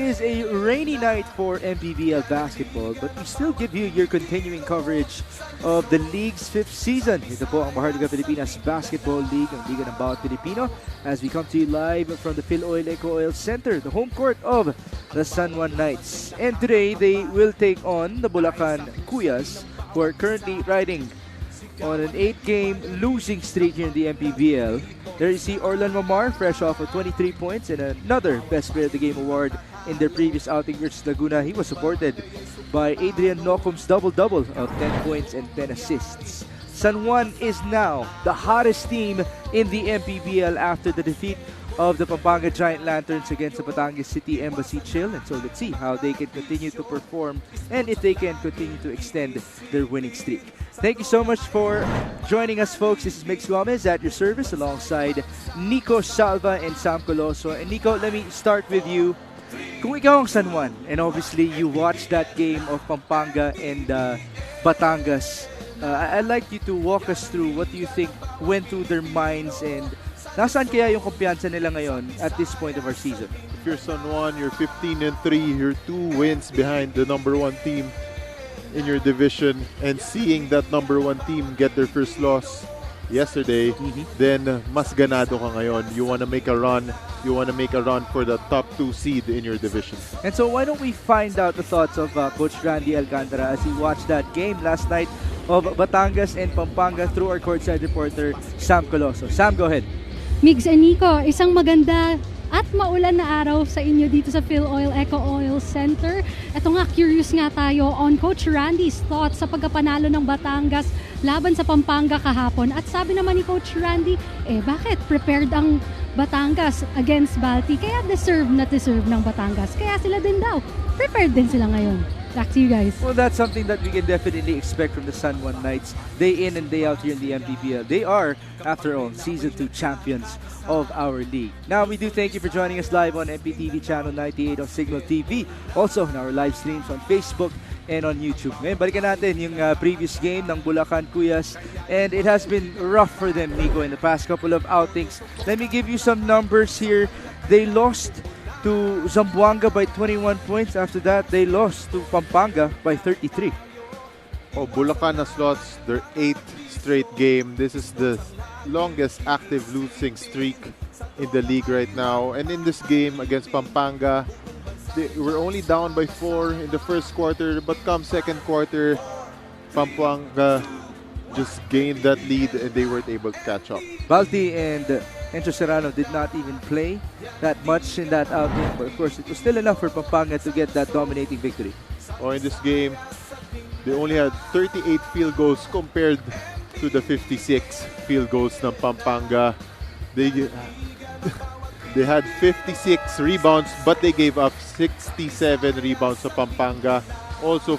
It is a rainy night for MPBL basketball, but we still give you your continuing coverage of the league's 5th season. Ito po ang Mahalaga Pilipinas Basketball League, ang Liga ng Bawat Pilipino, as we come to you live from the PhilOil Eco Oil Center, the home court of the San Juan Knights. And today, they will take on the Bulacan Cuyas, who are currently riding on an 8-game losing streak here in the MPBL. There you see Orlan Mamar, fresh off of 23 points and another Best Player of the Game award in their previous outing versus Laguna. He was supported by Adrian Nocum's double-double of 10 points and 10 assists. San Juan is now the hottest team in the MPBL after the defeat of the Pampanga Giant Lanterns against the Batangas City Embassy Chill. And so let's see how they can continue to perform and if they can continue to extend their winning streak. Thank you so much for joining us, folks. This is Mix Gomez at your service alongside Nico Salva and Sam Coloso. And Nico, let me start with you. Kung ikaw ang San Juan, and obviously you watched that game of Pampanga and Batangas, I'd like you to walk us through what do you think went through their minds and nasaan kaya yung kumpiyansa nila ngayon at this point of our season? If you're San Juan, you're 15-3, you're 2 wins behind the number 1 team in your division, and seeing that number 1 team get their first loss yesterday, then mas ganado ka ngayon. You want to make a run. You want to make a run for the top 2 seed in your division. And so why don't we find out the thoughts of Coach Randy Alcantara as he watched that game last night of Batangas and Pampanga through our courtside reporter, Sam Coloso. Sam, go ahead. Migs and Nico, isang maganda at maulan na araw sa inyo dito sa PhilOil Eco Oil Center. Ito nga, curious nga tayo on Coach Randy's thoughts sa pagkapanalo ng Batangas laban sa Pampanga kahapon. At sabi naman ni Coach Randy, bakit prepared ang Batangas against Balti? Kaya deserve ng Batangas. Kaya sila din daw, prepared din sila ngayon. Back to you guys. Well, that's something that we can definitely expect from the San Juan Knights day in and day out here in the MPBL. They are, after all, Season 2 champions of our league. Now, we do thank you for joining us live on MPTV Channel 98 on Signal TV. Also, on our live streams on Facebook and on YouTube. Ngayon, balikan natin yung previous game ng Bulacan Cuyas. And it has been rough for them, Nico, in the past couple of outings. Let me give you some numbers here. They lost to Zamboanga by 21 points. After that, they lost to Pampanga by 33. Oh, Bulacan has lost their 8th straight game. This is the longest active losing streak in the league right now. And in this game against Pampanga, they were only down by 4 in the first quarter, but come second quarter, Pampanga just gained that lead and they weren't able to catch up. Balti and Enzo Serrano did not even play that much in that outing, but of course it was still enough for Pampanga to get that dominating victory. Oh, in this game, they only had 38 field goals compared to the 56 field goals ng Pampanga. They had 56 rebounds, but they gave up 67 rebounds sa Pampanga. Also,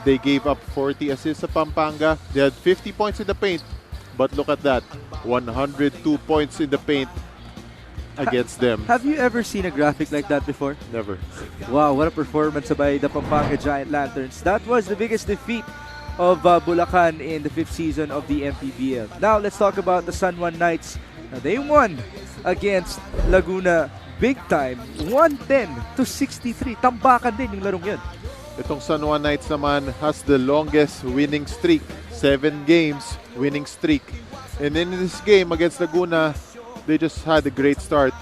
they gave up 40 assists sa Pampanga. They had 50 points in the paint, but look at that, 102 points in the paint against them. Have you ever seen a graphic like that before? Never. Wow, what a performance by the Pampanga Giant Lanterns. That was the biggest defeat of Bulacan in the 5th season of the MPBL. Now, let's talk about the San Juan Knights. They won against Laguna big time, 110-63. Tambakan din yung larong yun. Itong San Juan Knights naman has the longest winning streak, 7 games winning streak. And in this game against Laguna, they just had a great start.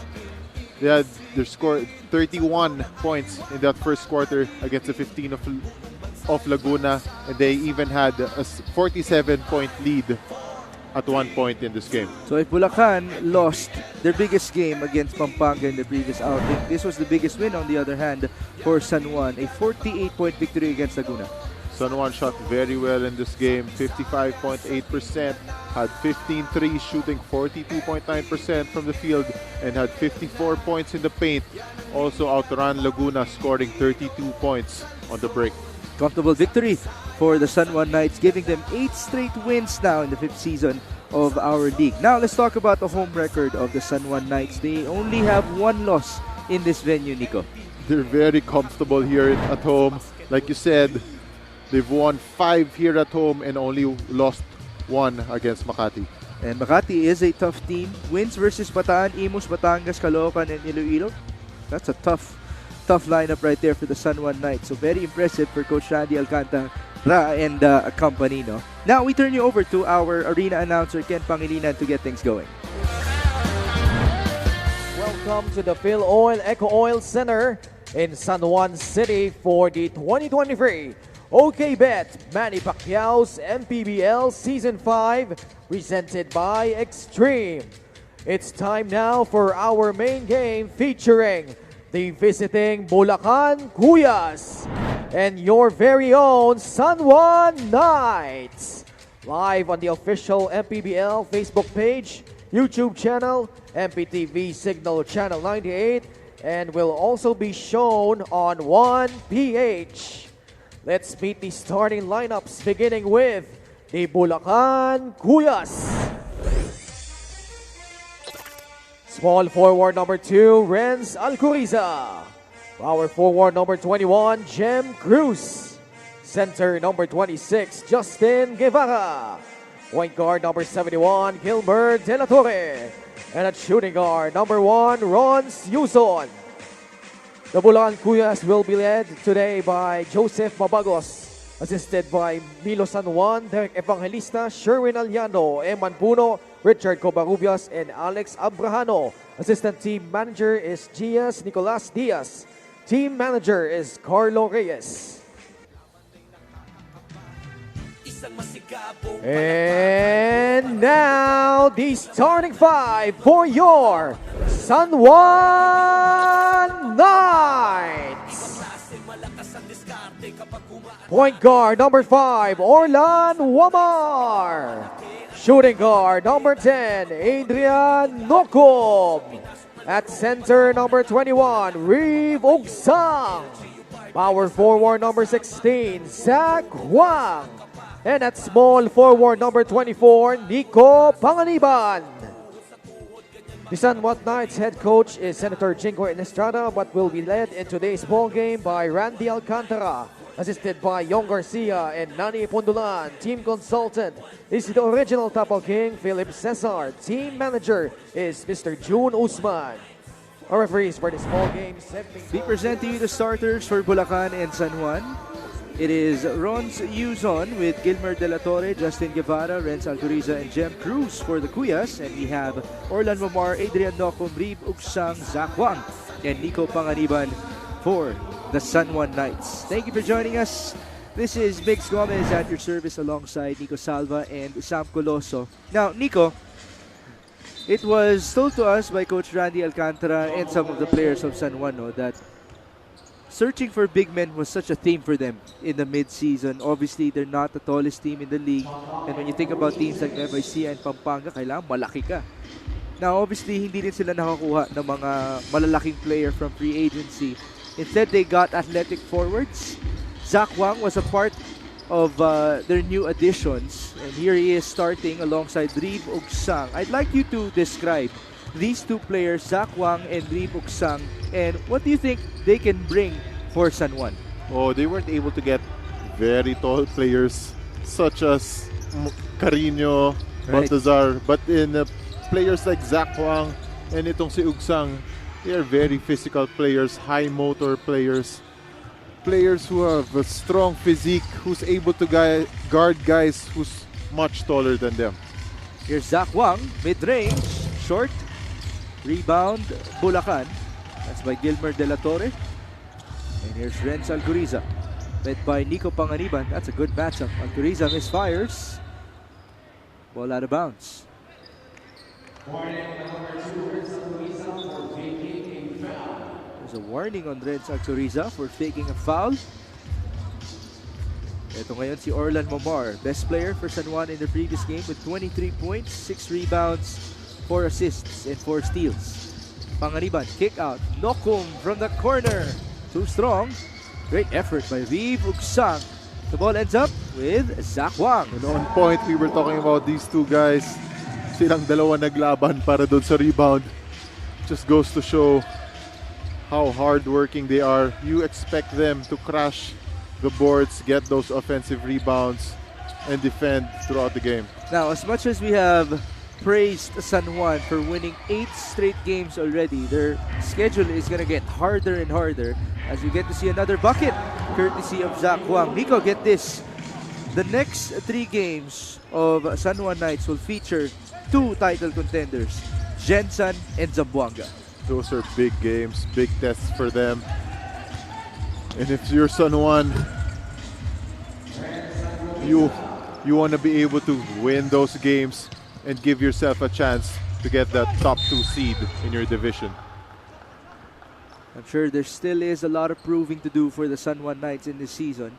They had their score 31 points in that first quarter against the 15 of Laguna, and they even had a 47-point lead at one point in this game. So if Bulacan lost their biggest game against Pampanga in the previous outing, this was the biggest win on the other hand for San Juan, a 48-point victory against Laguna. San Juan shot very well in this game, 55.8%, had 15 threes, shooting 42.9% from the field, and had 54 points in the paint. Also outran Laguna, scoring 32 points on the break. Comfortable victory for the San Juan Knights, giving them 8 straight wins now in the 5th season of our league. Now let's talk about the home record of the San Juan Knights. They only have 1 loss in this venue, Nico. They're very comfortable here at home. Like you said, they've won 5 here at home and only lost 1 against Makati. And Makati is a tough team. Wins versus Bataan, Imus, Batangas, Caloocan, and Iloilo. That's a tough tough lineup right there for the San Juan Knights. So very impressive for Coach Randy Alcantara and company. No? Now we turn you over to our arena announcer Ken Pangilinan to get things going. Welcome to the Phil Oil Eco Oil Center in San Juan City for the 2023 OK Bet Manny Pacquiao's MPBL Season 5 presented by Extreme. It's time now for our main game featuring the visiting Bulacan Cuyas and your very own San Juan Knights. Live on the official MPBL Facebook page, YouTube channel, MPTV Signal Channel 98, and will also be shown on 1PH. Let's meet the starting lineups beginning with the Bulacan Cuyas. Small forward number 2, Renz Alcuriza. Power forward number 21, Jem Cruz. Center number 26, Justin Guevara. Point guard number 71, Gilbert De La Torre. And at shooting guard number 1, Rons Yuson. The Bulacan Cuyas will be led today by Joseph Mabagos, assisted by Milo San Juan, Derek Evangelista, Sherwin Aliano, Eman Puno, Richard Covarrubias, and Alex Abrahano. Assistant team manager is Gias Nicolas Diaz. Team manager is Carlo Reyes. And now the starting 5 for your San Juan Knights. Point guard number 5, Orlan Wamar. Shooting guard number 10, Adrian Nokom. At center number 21, Reeve Ugsang. Power forward number 16, Zach Huang. And at small forward number 24, Nico Panganiban. The San Juan Knights head coach is Senator Jingo Estrada, but will be led in today's ball game by Randy Alcantara, assisted by Yong Garcia and Nani Pondulan. Team consultant is the original Tapal King, Philip Cesar. Team manager is Mr. June Usman. Our referees for this ball game. We present to you the starters for Bulacan and San Juan. It is Rons Yuson with Gilmer De La Torre, Justin Guevara, Renz Alcuriza, and Jem Cruz for the Cuyas. And we have Orlan Momar, Adrian Nocom, Reeve Ugsang, Zach Huang, and Nico Panganiban for the San Juan Knights. Thank you for joining us. This is Mix Gomez at your service alongside Nico Salva and Sam Coloso. Now, Nico, it was told to us by Coach Randy Alcantara and some of the players of San Juan that searching for big men was such a theme for them in the mid-season. Obviously, they're not the tallest team in the league. And when you think about teams like MIC and Pampanga, kailangan malaki ka. Now, obviously, hindi rin sila nakakuha ng mga malalaking player from free agency. Instead, they got athletic forwards. Zach Huang was a part of their new additions. And here he is starting alongside Reeve Ugsang. I'd like you to describe these two players, Zach Huang and Reeve Ugsang, and what do you think they can bring for San Juan? Oh, they weren't able to get very tall players such as Carino, Right. Baltazar, but in players like Zach Huang and itong si Ugsang, they are very physical players, high motor players, players who have a strong physique, who's able to guard guys who's much taller than them. Here's Zach Huang, mid-range, short, rebound, Bulacan. That's by Gilmer De La Torre. And here's Renz Alcuriza, led by Nico Panganiban. That's a good matchup. Alcuriza misfires. Ball out of bounds. There's a warning on Renz Alcuriza for faking a foul. Ito ngayon si Orlan Momar, best player for San Juan in the previous game with 23 points, 6 rebounds, 4 assists, and 4 steals. Panganiban, kick out. Nokum from the corner. Too strong. Great effort by Reeve Ugsang. The ball ends up with Zach Huang. And on point, we were talking about these two guys. Silang dalawa naglaban para doon sa rebound. Just goes to show how hardworking they are. You expect them to crash the boards, get those offensive rebounds, and defend throughout the game. Now, as much as we have praised San Juan for winning 8 straight games already, their schedule is going to get harder and harder. as we get to see another bucket courtesy of Zach Huang. Nico, get this. The next 3 games of San Juan Knights will feature 2 title contenders, Jensen and Zamboanga. Those are big games, big tests for them. And if you're San Juan, you want to be able to win those games and give yourself a chance to get that top 2 seed in your division. I'm sure there still is a lot of proving to do for the San Juan Knights in this season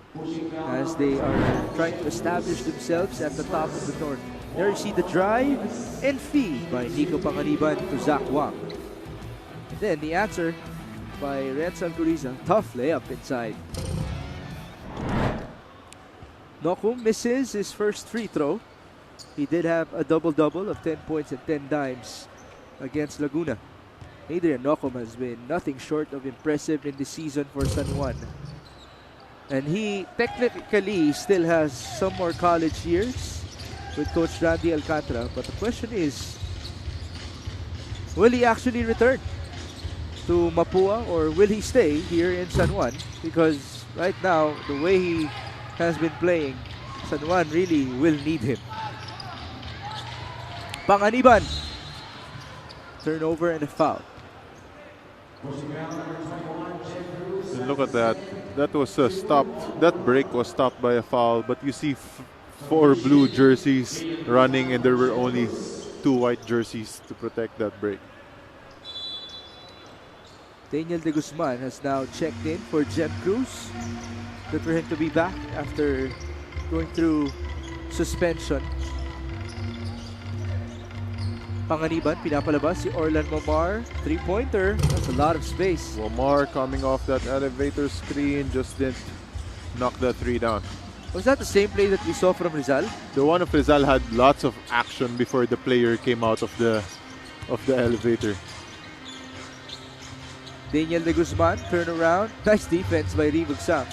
as they are trying to establish themselves at the top of the north. There you see the drive and feed by Nico Panganiban to Zach Wang. And then the answer by Renzo Alcoriza. Tough layup inside. Nokum misses his first free throw. He did have a double-double of 10 points and 10 dimes against Laguna. Adrian Nokum has been nothing short of impressive in this season for San Juan. And he technically still has some more college years with Coach Randy Alcantara. But the question is, will he actually return to Mapua or will he stay here in San Juan? Because right now, the way he has been playing, San Juan really will need him. Panganiban. Turnover and a foul. And look at that. That was stopped. That break was stopped by a foul. But you see 4 blue jerseys running, and there were only 2 white jerseys to protect that break. Daniel De Guzman has now checked in for Jem Cruz. Good for him to be back after going through suspension. Panganiban, pinapalabas si Orlan Momar. 3-pointer. That's a lot of space. Lamar coming off that elevator screen just didn't knock that 3 down. Was that the same play that we saw from Rizal? The one of Rizal had lots of action before the player came out of the elevator. Daniel De Guzman, turnaround. Nice defense by Ribug Sang.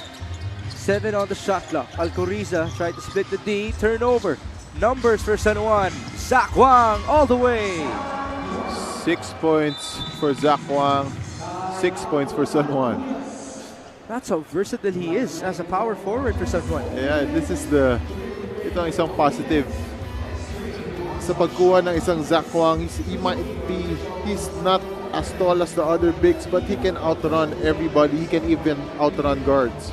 7 on the shot clock. Alcoriza tried to split the D. Turnover. Numbers for San Juan. Zach Huang all the way. 6 points for Zach Huang. 6 points for San Juan. That's how versatile he is as a power forward for San Juan. Yeah, this is ito ang isang positive. Sa pagkuha ng isang Zach Huang, he's not as tall as the other bigs, but he can outrun everybody. He can even outrun guards.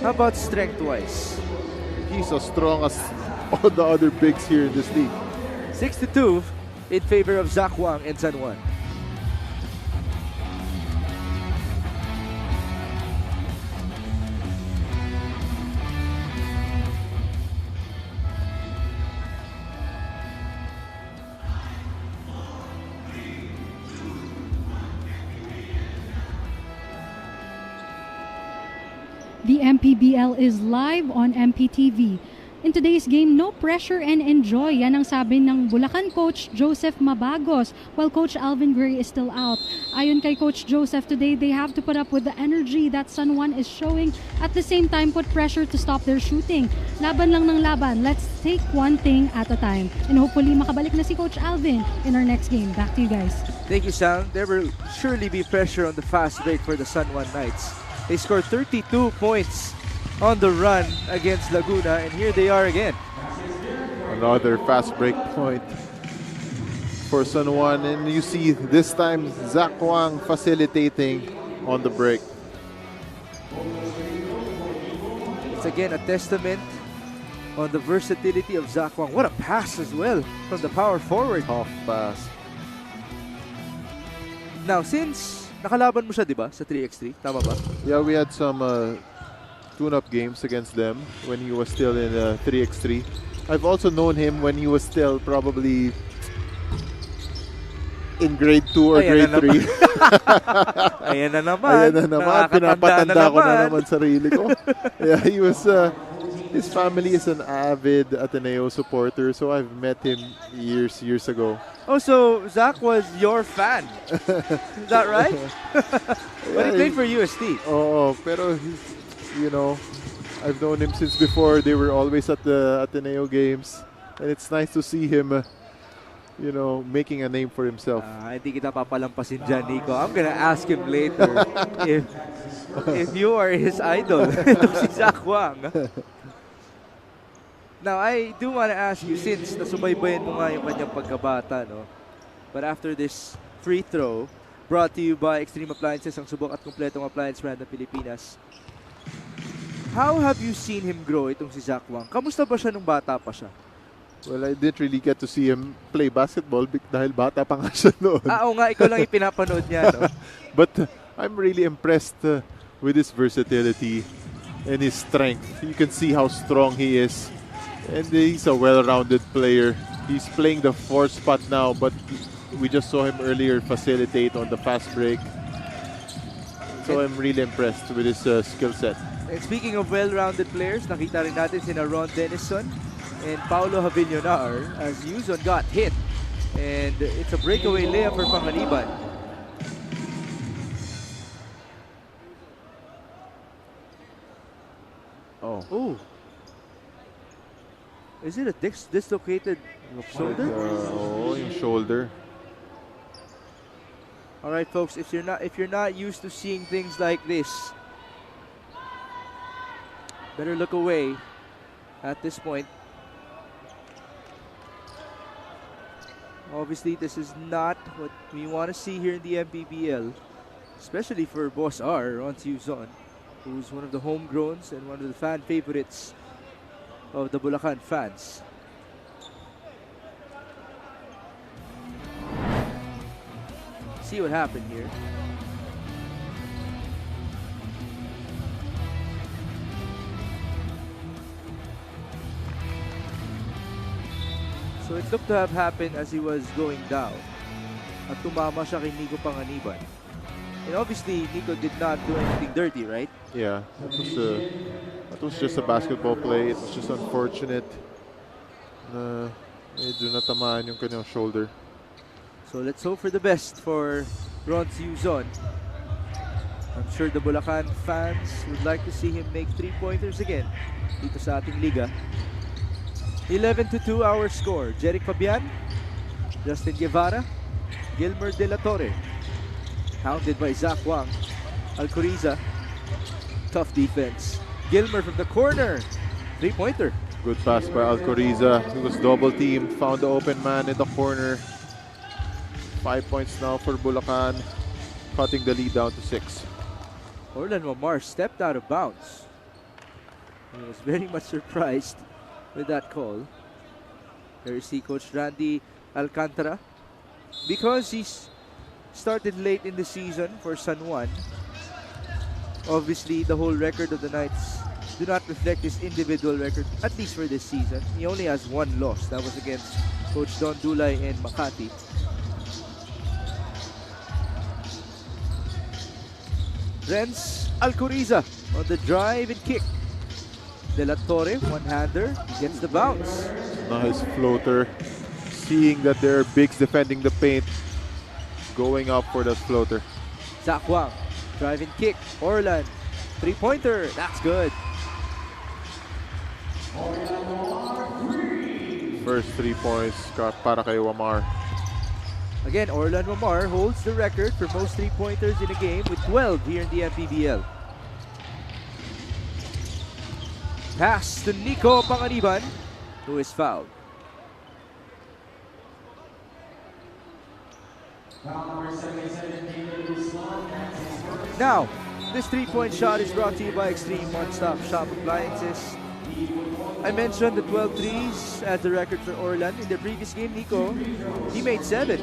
How about strength-wise? He's as strong as all the other bigs here in this league. 6-2 in favor of Zach Huang and San Juan. The MPBL is live on MPTV. In today's game, no pressure and enjoy. Yan ang sabi ng Bulacan coach Joseph Mabagos while Coach Alvin Gray is still out. Ayon kay Coach Joseph, today they have to put up with the energy that San Juan is showing. At the same time, put pressure to stop their shooting. Laban lang ng laban. Let's take one thing at a time. And hopefully, makabalik na si Coach Alvin in our next game. Back to you guys. Thank you, Sang. There will surely be pressure on the fast break for the San Juan Knights. They scored 32 points on the run against Laguna, and here they are again. Another fast break point for San Juan, and you see this time Zach Huang facilitating on the break. It's again a testament on the versatility of Zach Huang. What a pass as well from the power forward. Tough pass. Now, since nakalaban mo siya, di ba, sa 3x3? Tama ba? Yeah, we had some tune-up games against them when he was still in 3x3. I've also known him when he was still probably in grade 2 or grade 3. Ayan na naman. Ayan na naman. Pinapatanda ko na naman sarili ko. Yeah, he was, his family is an avid Ateneo supporter, so I've met him years ago. Oh, so Zach was your fan. Is that right? But he played for UST. Oh, pero you know, I've known him since before. They were always at the Ateneo games, and it's nice to see him you know, making a name for himself. Hindi kita papalampasin dyan, Nico. I'm gonna ask him later if you are his idol. Itong si Zach Wang. Now, I do want to ask you, since nasubaybayan mo nga yung kanyang pagkabata, no? But after this free throw, brought to you by Extreme Appliances, ang subok at kumpletong appliance brand ng Pilipinas. How have you seen him grow, itong si Zach Wang? Kamusta ba siya nung bata pa siya? Well, I didn't really get to see him play basketball dahil bata pa nga siya noon. Oo nga, ikaw lang ipinapanood niya, no? But I'm really impressed with his versatility and his strength. You can see how strong he is. And he's a well-rounded player. He's playing the 4th spot now, but we just saw him earlier facilitate on the fast break. So I'm really impressed with his skill set. And speaking of well-rounded players, nakita rin natin sina Ron Denison and Paulo Havillonar as Yuzon got hit. And it's a breakaway layup for Panganiban. Oh. Ooh. Is it a dislocated shoulder? Yung shoulder. All right, folks. If you're not used to seeing things like this, better look away at this point. Obviously, this is not what we want to see here in the MPBL, especially for Boss R, Ron Yuzon, who's one of the homegrowns and one of the fan favorites of the Bulacan fans. See what happened here. So it looked to have happened as he was going down. At tumama siya kay Nico Panganiban. And obviously, Nico did not do anything dirty, right? Yeah, that was just a basketball play. It was just unfortunate na medyo natamaan yung kanyang shoulder. So let's hope for the best for Ron Yuzon. I'm sure the Bulacan fans would like to see him make 3-pointers again dito sa ating liga. 11-2 our score. Jeric Fabian, Justin Guevara, Gilmer De La Torre. Hounded by Zach Wang. Alcoriza. Tough defense. Gilmer from the corner. 3-pointer. Good pass by Alcoriza. He was double teamed, found the open man in the corner. 5 points now for Bulacan, cutting the lead down to 6. Orlan Mamar stepped out of bounds. He was very much surprised with that call. There you see Coach Randy Alcantara. Because he's started late in the season for San Juan, obviously the whole record of the Knights do not reflect his individual record, at least for this season. He only has 1 loss. That was against Coach Don Dulay and Makati. Renz Alcoriza on the drive and kick. De La Torre, one-hander, gets the bounce. Nice floater. Seeing that there are bigs defending the paint, going up for that floater. Zach Wang, drive and kick. Orlan, 3-pointer, that's good. First 3 points para kay Wamar. Again, Orlan Mamar holds the record for most 3-pointers in a game with 12 here in the MPBL. Pass to Nico Panganiban, who is fouled. Now, this 3-point shot is brought to you by Extreme One-Stop Shop Appliances. I mentioned the 12 threes as the record for Orlan. In the previous game, Nico, he made 7.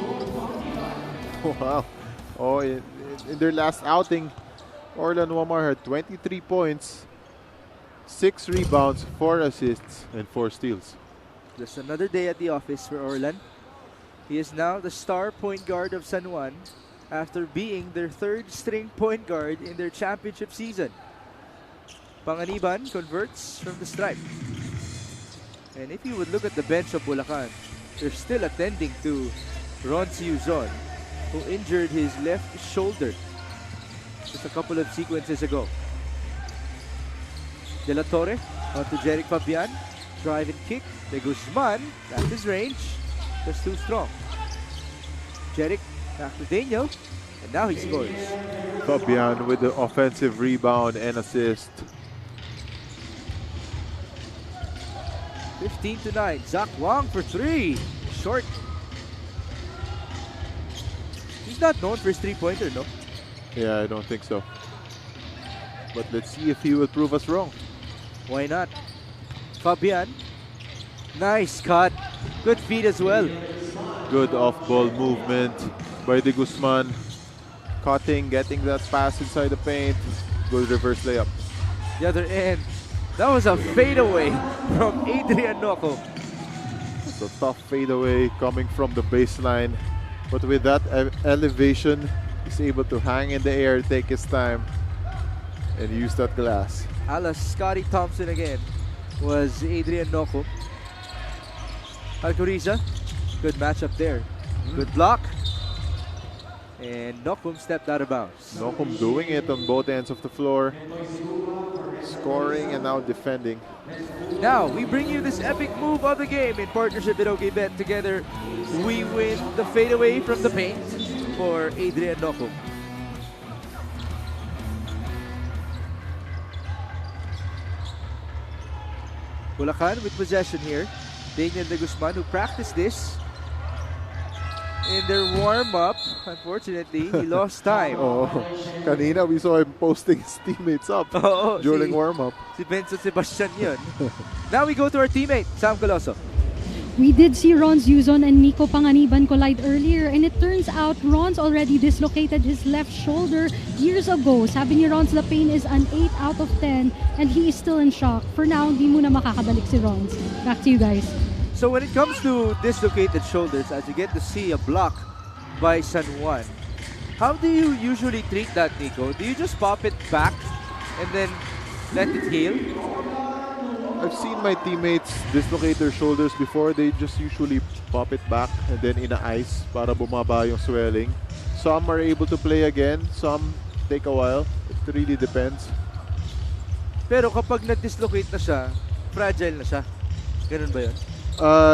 Wow. Oh, in their last outing, Orlan Wamar had 23 points, 6 rebounds, 4 assists, and 4 steals. Just another day at the office for Orlan. He is now the star point guard of San Juan after being their 3rd string point guard in their championship season. Panganiban converts from the stripe. And if you would look at the bench of Bulacan, they're still attending to Ron Yuzon, who injured his left shoulder just a couple of sequences ago. De La Torre onto Jeric Fabian. Drive and kick. De Guzman, that's his range. Just too strong. Jeric back to Daniel. And now he scores. Fabian with the offensive rebound and assist. 15-9. Zach Wang for 3. Short. He's not known for his three-pointer, no? Yeah, I don't think so. But let's see if he will prove us wrong. Why not? Fabian. Nice cut. Good feed as well. Good off-ball movement by De Guzman. Cutting, getting that pass inside the paint. Good reverse layup. The other end. That was a fadeaway from Adrian Noco. It's a tough fadeaway coming from the baseline. But with that elevation, he's able to hang in the air, take his time, and use that glass. Alas Scotty Thompson again was Adrian Noco. Alcoriza, good matchup there. Good block. And Nokum stepped out of bounds. Nokum doing it on both ends of the floor. Scoring and now defending. Now, we bring you this epic move of the game in partnership with OKBet. Together, we win the fadeaway from the paint for Adrian Nokum. Bulacan with possession here. Daniel De Guzman, who practiced this in their warm-up. Unfortunately, he lost time. Oh, kanina we saw him posting his teammates up Oo, during warm-up. Si Benson Sebastian yun. Now we go to our teammate, Sam Coloso. We did see Ron's Yuzon and Nico Panganiban collide earlier, and it turns out Ron's already dislocated his left shoulder years ago. Sabi ni Ron's the pain is an 8 out of 10 and he is still in shock. For now, hindi muna makakabalik si Ron's. Back to you guys. So when it comes to dislocated shoulders, as you get to see a block by San Juan, how do you usually treat that, Nico? Do you just pop it back and then let it heal? I've seen my teammates dislocate their shoulders before. They just usually pop it back and then in the ice para bumaba yung swelling. Some are able to play again. Some take a while. It really depends. Pero kapag na-dislocate na siya, fragile na siya. Ganun ba yun?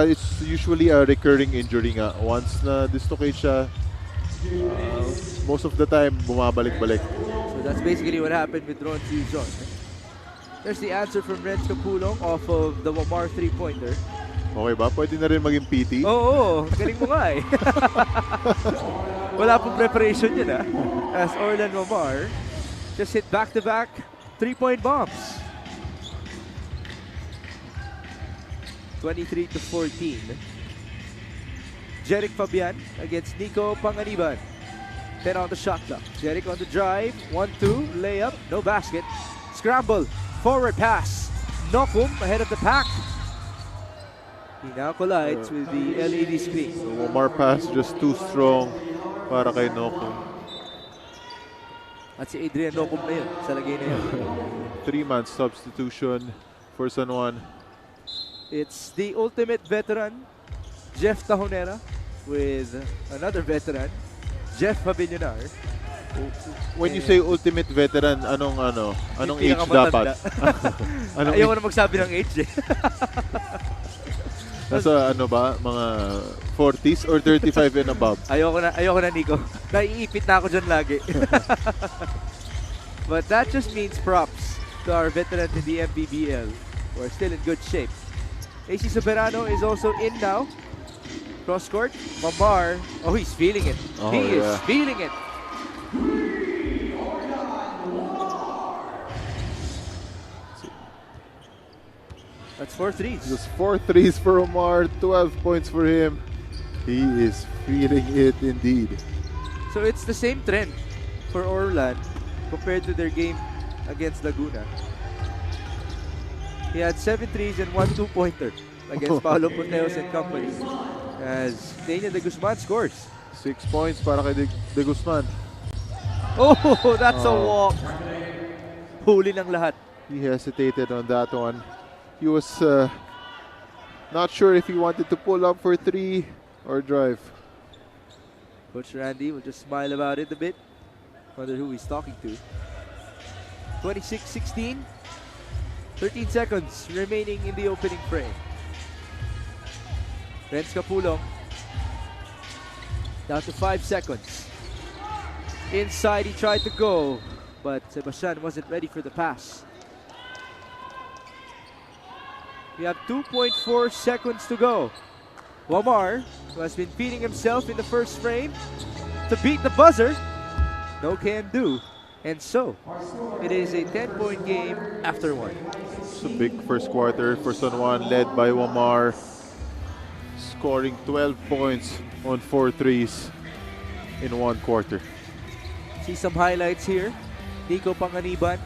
It's usually a recurring injury nga. Once na dislocate siya, most of the time bumabalik-balik. So that's basically what happened with Ron Yuzon. There's the answer from Renz Capulong off of the Wamar three-pointer. Okay ba? Pwede na rin maging PT? Oo, galing mo nga eh. Wala pong preparation yun ah. As Orlan Wamar just hit back-to-back three-point bombs. 23-14. Jeric Fabian against Nico Panganiban. 10 on the shot clock. Jeric on the drive. 1-2. Layup. No basket. Scramble. Forward pass. Nokum ahead of the pack. He now collides with the LED screen. The Omar pass just too strong para kay Nokum. At si Adrian Nokum na yun sa lagay na yun. 3-man substitution for San Juan. It's the ultimate veteran, Jeff Tahonera, with another veteran, Jeff Pavillionar. When you say ultimate veteran, anong age dapat? Anong Ayaw ko na magsabi ng age eh. Nasa ano ba? Mga 40s or 35 and above? Ayoko na Nico. Naiipit na ako dyan lagi. But that just means props to our veterans in the MPBL who are still in good shape. AC Soberano is also in now. Cross court. Mamar. Oh, he's feeling it. Oh, he is yeah. feeling it. That's 4 threes. Just 4 threes for Omar, 12 points for him. He is feeling it indeed. So it's the same trend for Orlan compared to their game against Laguna. He had 7 threes and 1 2-pointer against Paolo Puteos and company as Daniel De Guzman scores. 6 points para kay De Guzman. Oh, that's a walk. Huli ng lahat. He hesitated on that one. He was not sure if he wanted to pull up for 3 or drive. Coach Randy will just smile about it a bit. Wonder who he's talking to. 26-16. 13 seconds remaining in the opening frame. Renz Capulong Down to 5 seconds. Inside he tried to go, but Sebastian wasn't ready for the pass. We have 2.4 seconds to go. Wamar, who has been feeding himself in the first frame, to beat the buzzer. No can do. And so, it is a 10-point game after one. It's a big first quarter for San Juan, led by Wamar, scoring 12 points on 4 threes in 1 quarter. See some highlights here. Nico Panganiban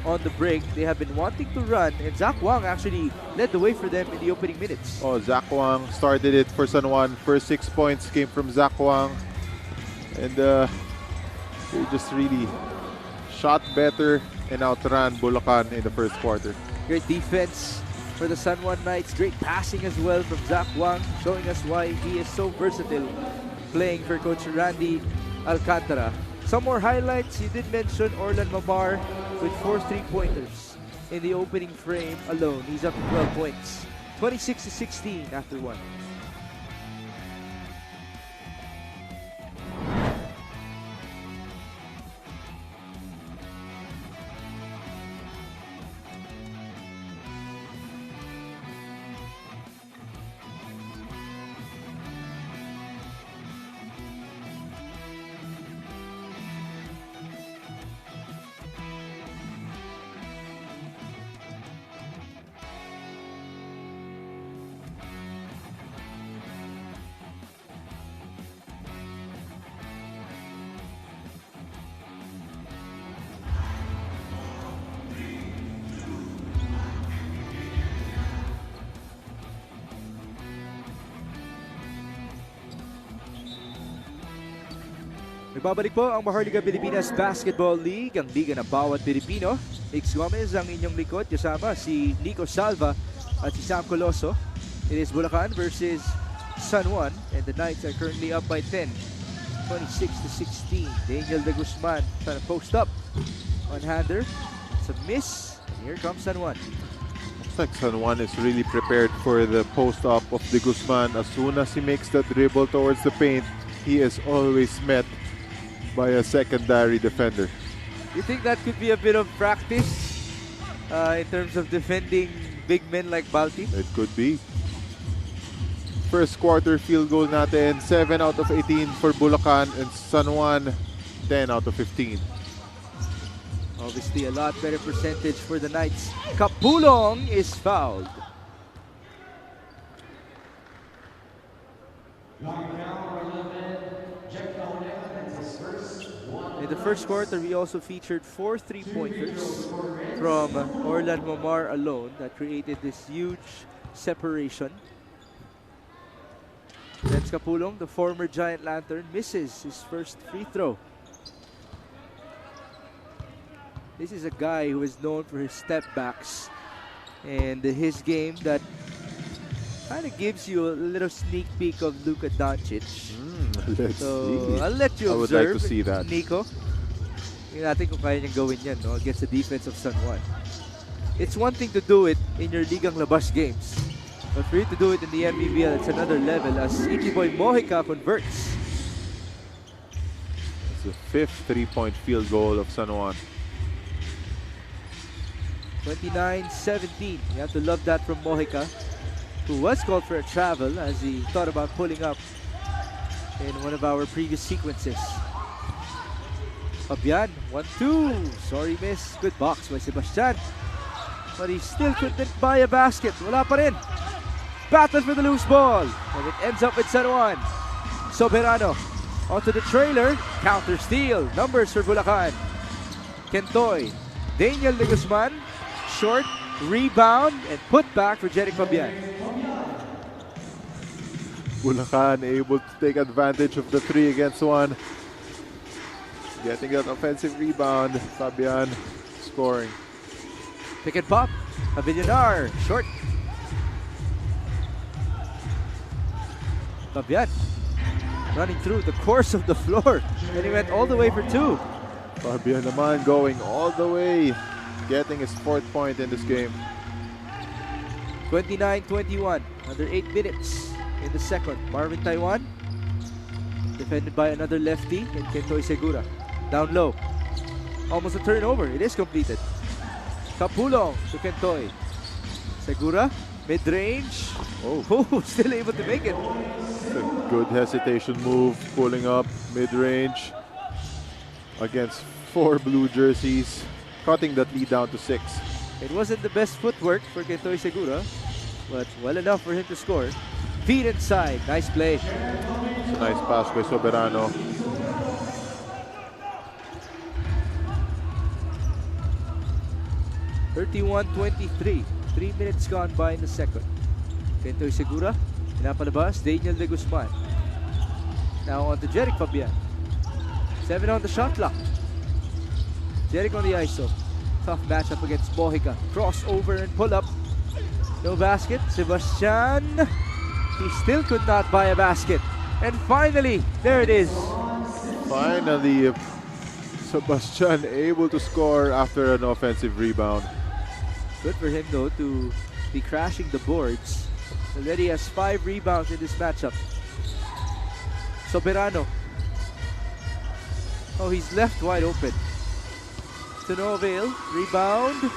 on the break. They have been wanting to run, and Zach Wang actually led the way for them in the opening minutes. Oh, Zach Wang started it for San Juan. First 6 points came from Zach Wang. And they just really shot better and outran Bulacan in the first quarter. Great defense for the San Juan Knights. Great passing as well from Zach Wang, showing us why he is so versatile playing for Coach Randy Alcantara. Some more highlights. You did mention Orlan Mamar with 4 3-pointers in the opening frame alone. He's up to 12 points. 26-16 after one. Nagbabalik po ang Maharlika Pilipinas Basketball League, ang liga ng bawat Pilipino. Ix Gomez ang inyong likod, kasama si Nico Salva at si Sam Coloso. It is Bulacan versus San Juan, and the Knights are currently up by 10, 26-16. Daniel De Guzman trying to post up. One-hander, it's a miss, and here comes San Juan. Looks like San Juan is really prepared for the post-up of De Guzman. As soon as he makes the dribble towards the paint, he is always met by a secondary defender. You think that could be a bit of practice in terms of defending big men like Balti? It could be. First quarter field goal natin, 7 out of 18 for Bulacan, and San Juan, 10 out of 15. Obviously a lot better percentage for the Knights. Kapulong is fouled. In the first quarter, we also featured 4 3-pointers from Orlan Mamar alone that created this huge separation. Renz Kapulong, the former Giant Lantern, misses his first free throw. This is a guy who is known for his step backs and his game that kind of gives you a little sneak peek of Luka Doncic. Let's see. I'll let you I would observe, like to see that. Nico. Tingnan natin kung kaya niyang gawin yan, no, against the defense of San Juan. It's one thing to do it in your ligang labas games, but for you to do it in the MPBL, it's another level as Ichiboy Mojica converts. It's the 5th 3-point field goal of San Juan. 29-17. You have to love that from Mojica, who was called for a travel as he thought about pulling up in one of our previous sequences. Fabian, 1-2. Sorry, miss. Good box by Sebastian. But he still couldn't buy a basket. Wala pa rin. Battle for the loose ball. And it ends up with San Juan. Soberano onto the trailer. Counter steal. Numbers for Bulacan. Kentoy. Daniel De Guzman. Short. Rebound. And put back for Jeric Fabian. Bulacan able to take advantage of the 3 against 1. Getting that offensive rebound. Fabian scoring. Pick and pop. Avillonar. Short. Fabian running through the course of the floor. And he went all the way for 2. Fabian naman going all the way. Getting his 4th point in this game. 29-21. Under 8 minutes in the second. Marvin Taiwan defended by another lefty in Kentoy Segura. Down low. Almost a turnover. It is completed. Kapulong to Kentoy. Segura, mid-range. Oh, still able to make it. A good hesitation move, pulling up mid-range against 4 blue jerseys, cutting that lead down to 6. It wasn't the best footwork for Kentoy Segura, but well enough for him to score. Feet inside. Nice play. It's a nice pass by Soberano. (31-23). 3 minutes gone by in the second. Kentoy Segura, pinapalabas. Daniel De Guzman. Now on to Jeric Fabian. 7 on the shot clock. Jeric on the ISO. Tough matchup against Bohica. Crossover and pull up. No basket. Sebastian. He still could not buy a basket. And finally, there it is. Finally, Sebastian able to score after an offensive rebound. Good for him though to be crashing the boards. Already has 5 rebounds in this matchup. Soberano. Oh, he's left wide open. To no avail. Rebound.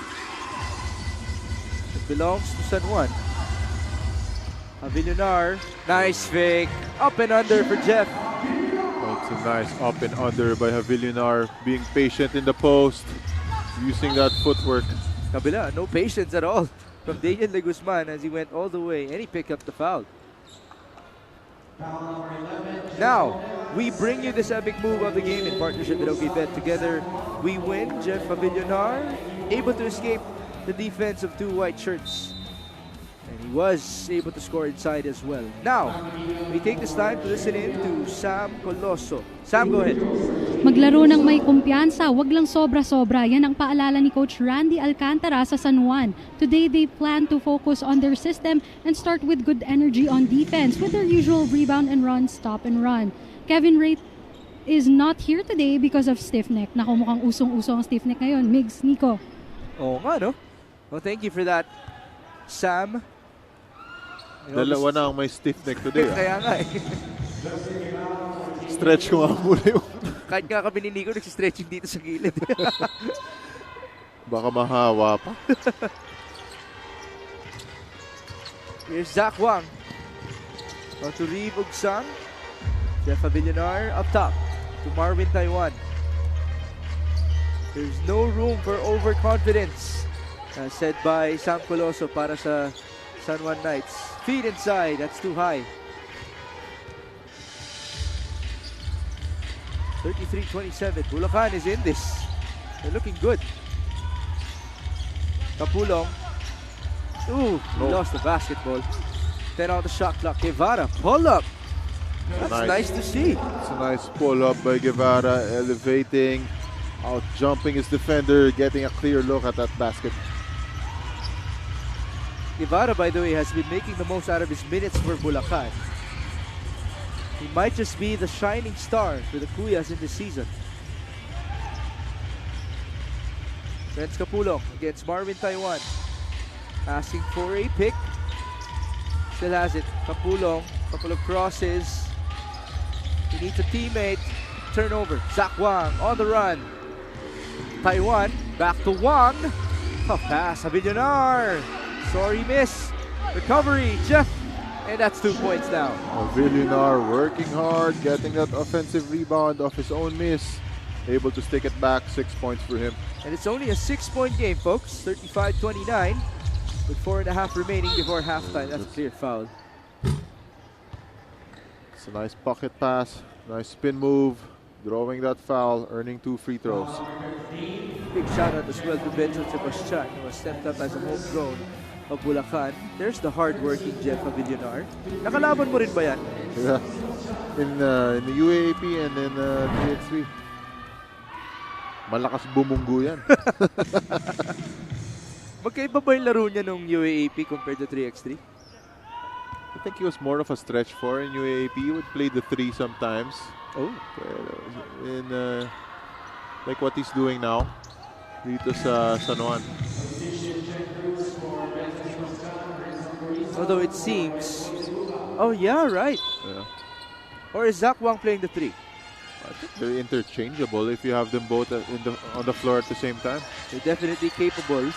It belongs to San Juan. Avillonar. Nice fake. Up and under for Jeff. It's a nice up and under by Avillonar, being patient in the post, using that footwork. Kabila, no patience at all from Daniel De Guzman as he went all the way and he picked up the foul. Now, we bring you this epic move of the game in partnership with OKBet. Together, we win. Jeff Avillonar able to escape the defense of 2 white shirts. And he was able to score inside as well. Now, we take this time to listen in to Sam Coloso. Sam, go ahead. Maglaro ng may kumpiyansa, wag lang sobra-sobra. Yan ang paalala ni Coach Randy Alcantara sa San Juan. Today, they plan to focus on their system and start with good energy on defense with their usual rebound and run, stop and run. Kevin Ray is not here today because of stiff neck. Naku, mukhang usong-uso ang stiff neck ngayon. Migs, Nico. Oo nga, no? Well, thank you for that, Sam. Dalawa na ang may stiff neck today. Kaya nga eh. Stretch ko nga muna yung... Kahit nga kami ni Nico, nagsistretching dito sa gilid. Baka mahawa pa. Here's Zach Wang. On to Reeve Ugsang. Jeff Avillonar up top to Marvin Taiwan. There's no room for overconfidence, said by Sam Coloso para sa San Juan Knights. Feet inside, that's too high. 33-27. Bulacan is in this. They're looking good. Kapulong. Ooh, he lost the basketball. 10 on the shot clock. Guevara, pull up. That's nice to see. It's a nice pull up by Guevara, elevating, out jumping his defender, getting a clear look at that basket. Guevara, by the way, has been making the most out of his minutes for Bulacan. He might just be the shining star for the Kuyas in this season. Renz Kapulong against Marvin Taiwan. Asking for a pick. Still has it. Kapulong, couple of crosses. He needs a teammate. Turnover. Zach Wang on the run. Taiwan back to Wang. Tough pass. Avillonar. Sorry, miss. Recovery. Jeff. And that's 2 points now. Avillonar working hard, getting that offensive rebound off his own miss. Able to stick it back. 6 points for him. And it's only a 6-point game, folks. 35-29. With 4.5 remaining before halftime. That's a clear foul. It's a nice pocket pass. Nice spin move. Drawing that foul. Earning 2 free throws. Big shout out as well to Benson Sebastian, who has stepped up as a homegrown of Bulacan. There's the hard-working Jeff Avillonar. Nakalaban mo rin ba yan? Yeah. In the UAAP and in 3x3. Malakas bumunggo yan. Magkaiba ba yung laro niya nung UAAP compared to 3x3? I think he was more of a stretch 4 in UAAP. He would play the 3 sometimes. Oh. In like what he's doing now dito sa San Juan. Although it seems... Oh, yeah, right. Yeah. Or is Zach Wang playing the 3? I think they're interchangeable if you have them both on the floor at the same time. They're definitely capable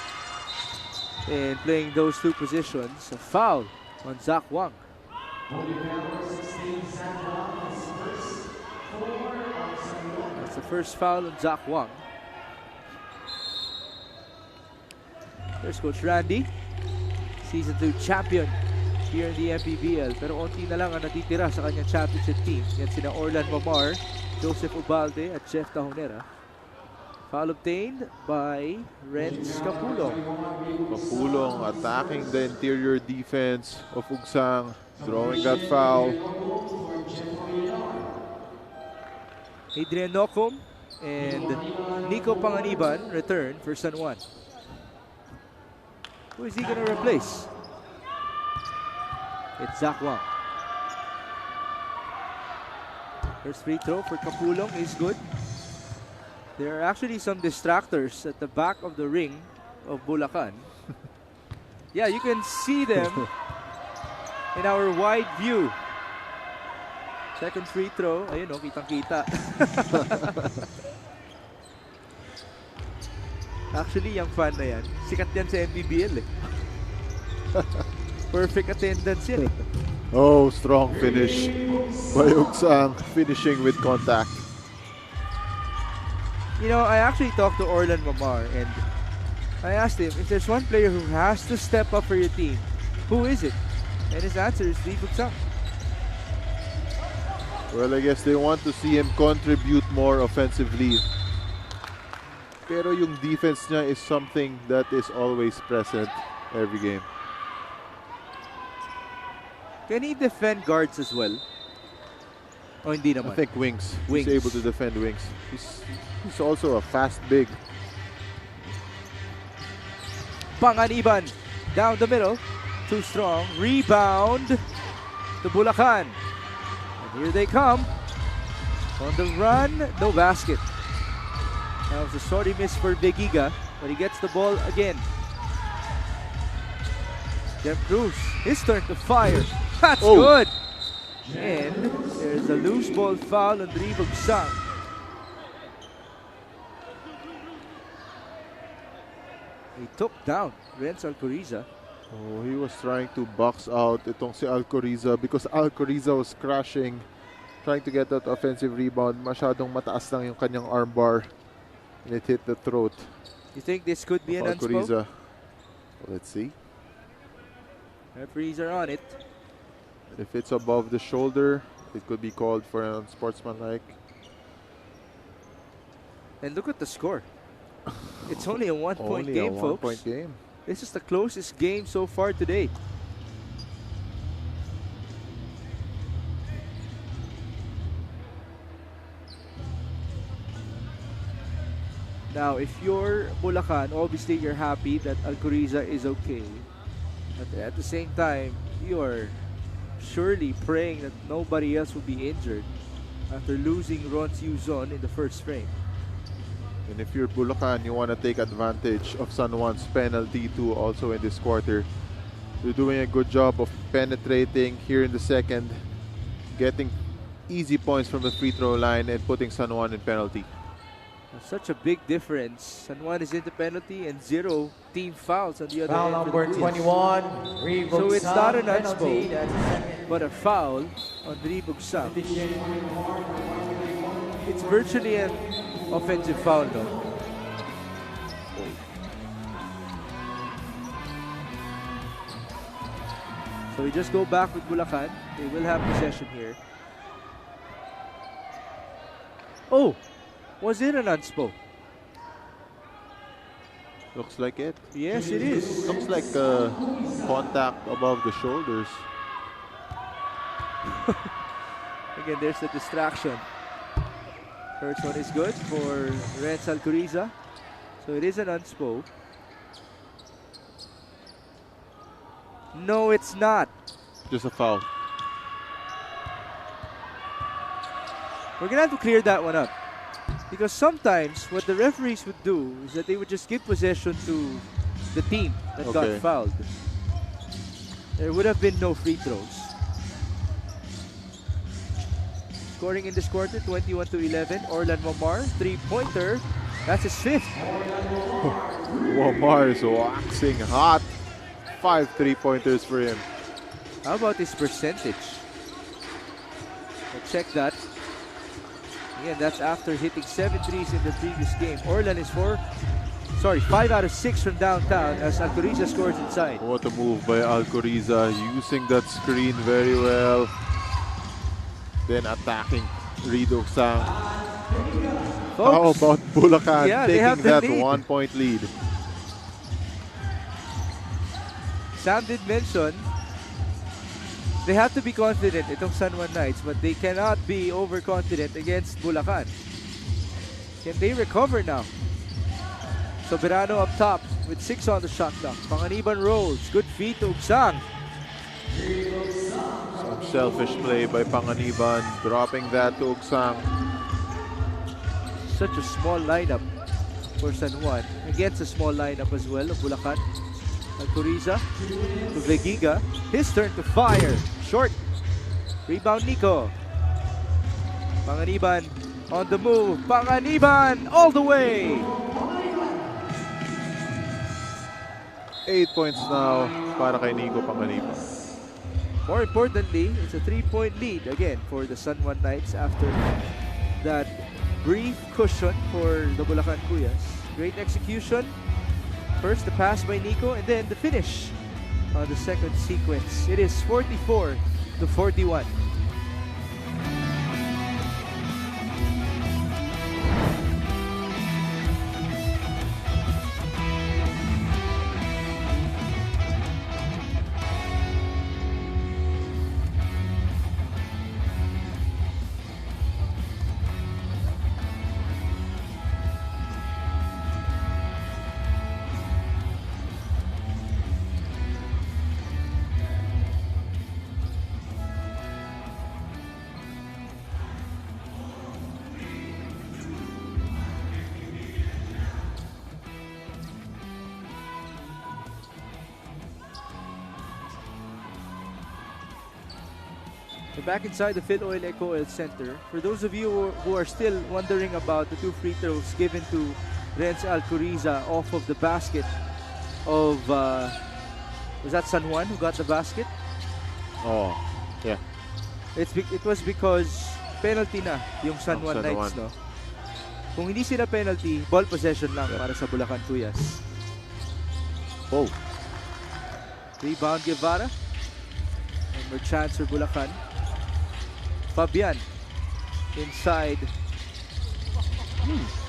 in playing those two positions. A foul on Zach Wang. That's the first foul on Zach Wang. There's Coach Randy, Season 2 champion here in the MPBL. Pero onti na lang ang natitira sa kanyang championship team. Yan sina Orlan Mamar, Joseph Ubalde at Jeff Tahonera. Foul obtained by Renz Capulong. Capulong attacking the interior defense of Ugsang, drawing that foul. Adrian Nocum and Nico Panganiban return for San Juan. Who is he going to replace? It's Zach Wang. First free throw for Capulong is good. There are actually some distractors at the back of the ring of Bulacan. Yeah, you can see them in our wide view. Second free throw. Ayun o, kitang-kita. Actually, yung fan na yan, sikat yan sa MPBL eh. Perfect attendance yan eh. Oh, strong finish by Ugsang, finishing with contact. You know, I actually talked to Orlan Mamar and I asked him if there's one player who has to step up for your team, who is it? And his answer is Lee Bugsang. Well, I guess they want to see him contribute more offensively. Pero yung defense niya is something that is always present every game. Can he defend guards as well? O hindi naman? I think wings. Wings. He's able to defend wings. He's also a fast big. Panganiban down the middle. Too strong. Rebound to Bulacan. And here they come. On the run, no basket. That was a sorry miss for Begiga, but he gets the ball again. Jem Cruz, his turn to fire. That's good. And there's a loose ball foul on Lee Bugsang. He took down Renz Alcoriza. Oh, he was trying to box out itong si Alcoriza because Alcoriza was crashing, trying to get that offensive rebound. Masyadong mataas lang yung kanyang armbar. And it hit the throat. You think this could be an Alcoriza. unspoke? Let's see. Referees are on it. If it's above the shoulder, it could be called for an unsportsmanlike. And look at the score. It's only a one-point Only game, a folks. one-point game. This is the closest game so far today. Now, if you're Bulacan, obviously you're happy that Alcoriza is okay. But at the same time, you're surely praying that nobody else will be injured after losing Ron Yuzon in the first frame. And if you're Bulacan, you want to take advantage of San Juan's penalty too also in this quarter. They're doing a good job of penetrating here in the second, getting easy points from the free throw line and putting San Juan in penalty. Such a big difference. San Juan is into penalty and 0 team fouls on the other Foul end. number 21, So it's not an penalty. unspoke, That's the second. but a foul on Lee Bugsang. It's virtually an offensive foul, though. So we just go back with Bulacan. They will have possession here. Oh, was it an unspoke? Looks like it. Yes, it is. Looks like contact above the shoulders. Again, there's the distraction. First one is good for Renz Alcoriza. So it is an unspoke. No, it's not. Just a foul. We're going to have to clear that one up. Because sometimes what the referees would do is that they would just give possession to the team that got fouled. There would have been no free throws. Scoring in this quarter, 21-11. Orlan Mamar, three-pointer. That's his fifth. Wamar is waxing hot. 5 3-pointers for him. How about his percentage? Check that. Again, that's after hitting 7 threes in the previous game. Orlan is 5 out of 6 from downtown as Alcoriza scores inside. What a move by Alcoriza, using that screen very well. Then attacking Rido Sang. How about Bulacan taking that lead. 1-point lead? Sam did mention they have to be confident itong San Juan Knights, but they cannot be overconfident against Bulacan. Can they recover now? Soberano up top with 6 on the shot clock. Panganiban rolls. Good feed to Ugsang. Some selfish play by Panganiban, dropping that to Ugsang. Such a small lineup for San Juan. Against a small lineup as well of Bulacan. Alcoriza to Vegiga. His turn to fire. Short. Rebound Nico. Panganiban on the move. Panganiban all the way. 8 points now para kay Nico Panganiban. More importantly, it's a 3-point lead again for the San Juan Knights after that brief cushion for the Bulacan Kuyas. Great execution. First the pass by Nico and then the finish on the second sequence. It is 44-41. We're back inside the Phil Oil Eco Oil Center. For those of you who are still wondering about the 2 free throws given to Renz Alcoriza off of the basket of, was that San Juan who got the basket? Oh, yeah. It was because penalty na yung San Juan San Knights, Juan. no? Kung hindi sila penalty, ball possession lang para sa Bulacan Kuyas. Oh, Rebound Guevara. And more chance for Bulacan. Fabian inside.